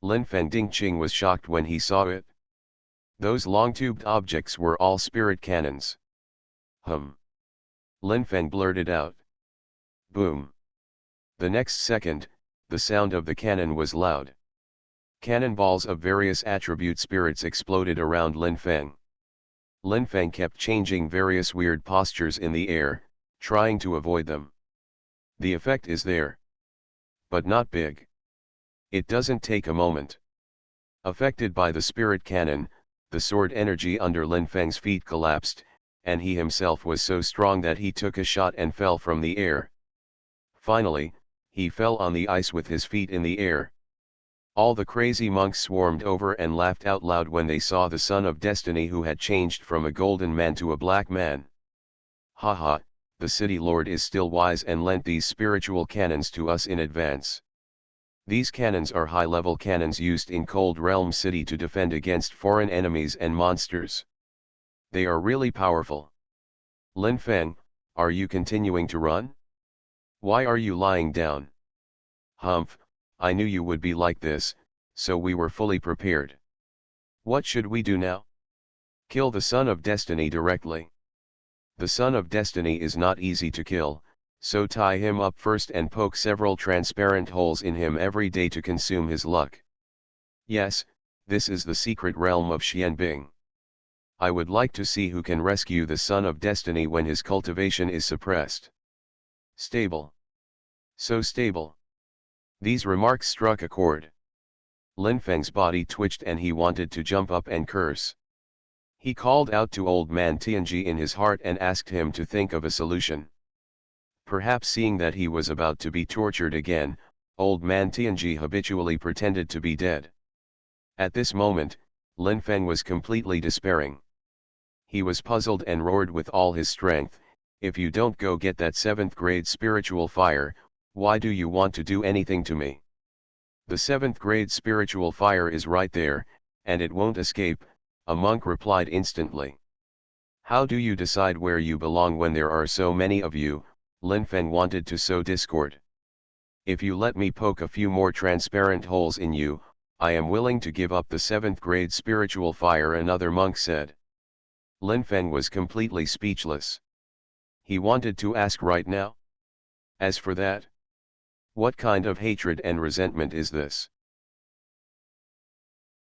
Lin Feng Dingqing was shocked when he saw it. Those long-tubed objects were all spirit cannons. Lin Feng blurted out. Boom. The next second, the sound of the cannon was loud. Cannonballs of various attribute spirits exploded around Lin Feng. Lin Feng kept changing various weird postures in the air, trying to avoid them. The effect is there. but not big. It doesn't take a moment. Affected by the spirit cannon, the sword energy under Lin Feng's feet collapsed, and he himself was so strong that he took a shot and fell from the air. Finally, he fell on the ice with his feet in the air. All the crazy monks swarmed over and laughed out loud when they saw the Son of Destiny, who had changed from a golden man to a black man. Haha, the city lord is still wise and lent these spiritual cannons to us in advance. These cannons are high-level cannons used in Cold Realm City to defend against foreign enemies and monsters. They are really powerful. Lin Feng, are you continuing to run? Why are you lying down? Humph, I knew you would be like this, so we were fully prepared. What should we do now? Kill the Son of Destiny directly. The Son of Destiny is not easy to kill, so tie him up first and poke several transparent holes in him every day to consume his luck. Yes, this is the secret realm of Xianbing. I would like to see who can rescue the Son of Destiny when his cultivation is suppressed. Stable. So stable. These remarks struck a chord. Lin Feng's body twitched and he wanted to jump up and curse. He called out to Old Man Tianji in his heart and asked him to think of a solution. Perhaps seeing that he was about to be tortured again, Old Man Tianji habitually pretended to be dead. At this moment, Lin Feng was completely despairing. He was puzzled and roared with all his strength, "If you don't go get that 7th grade spiritual fire, why do you want to do anything to me? The 7th grade spiritual fire is right there, and it won't escape," a monk replied instantly. "How do you decide where you belong when there are so many of you?" Lin Feng wanted to sow discord. "If you let me poke a few more transparent holes in you, I am willing to give up the 7th grade spiritual fire," another monk said. Lin Feng was completely speechless. He wanted to ask right now. As for that, what kind of hatred and resentment is this?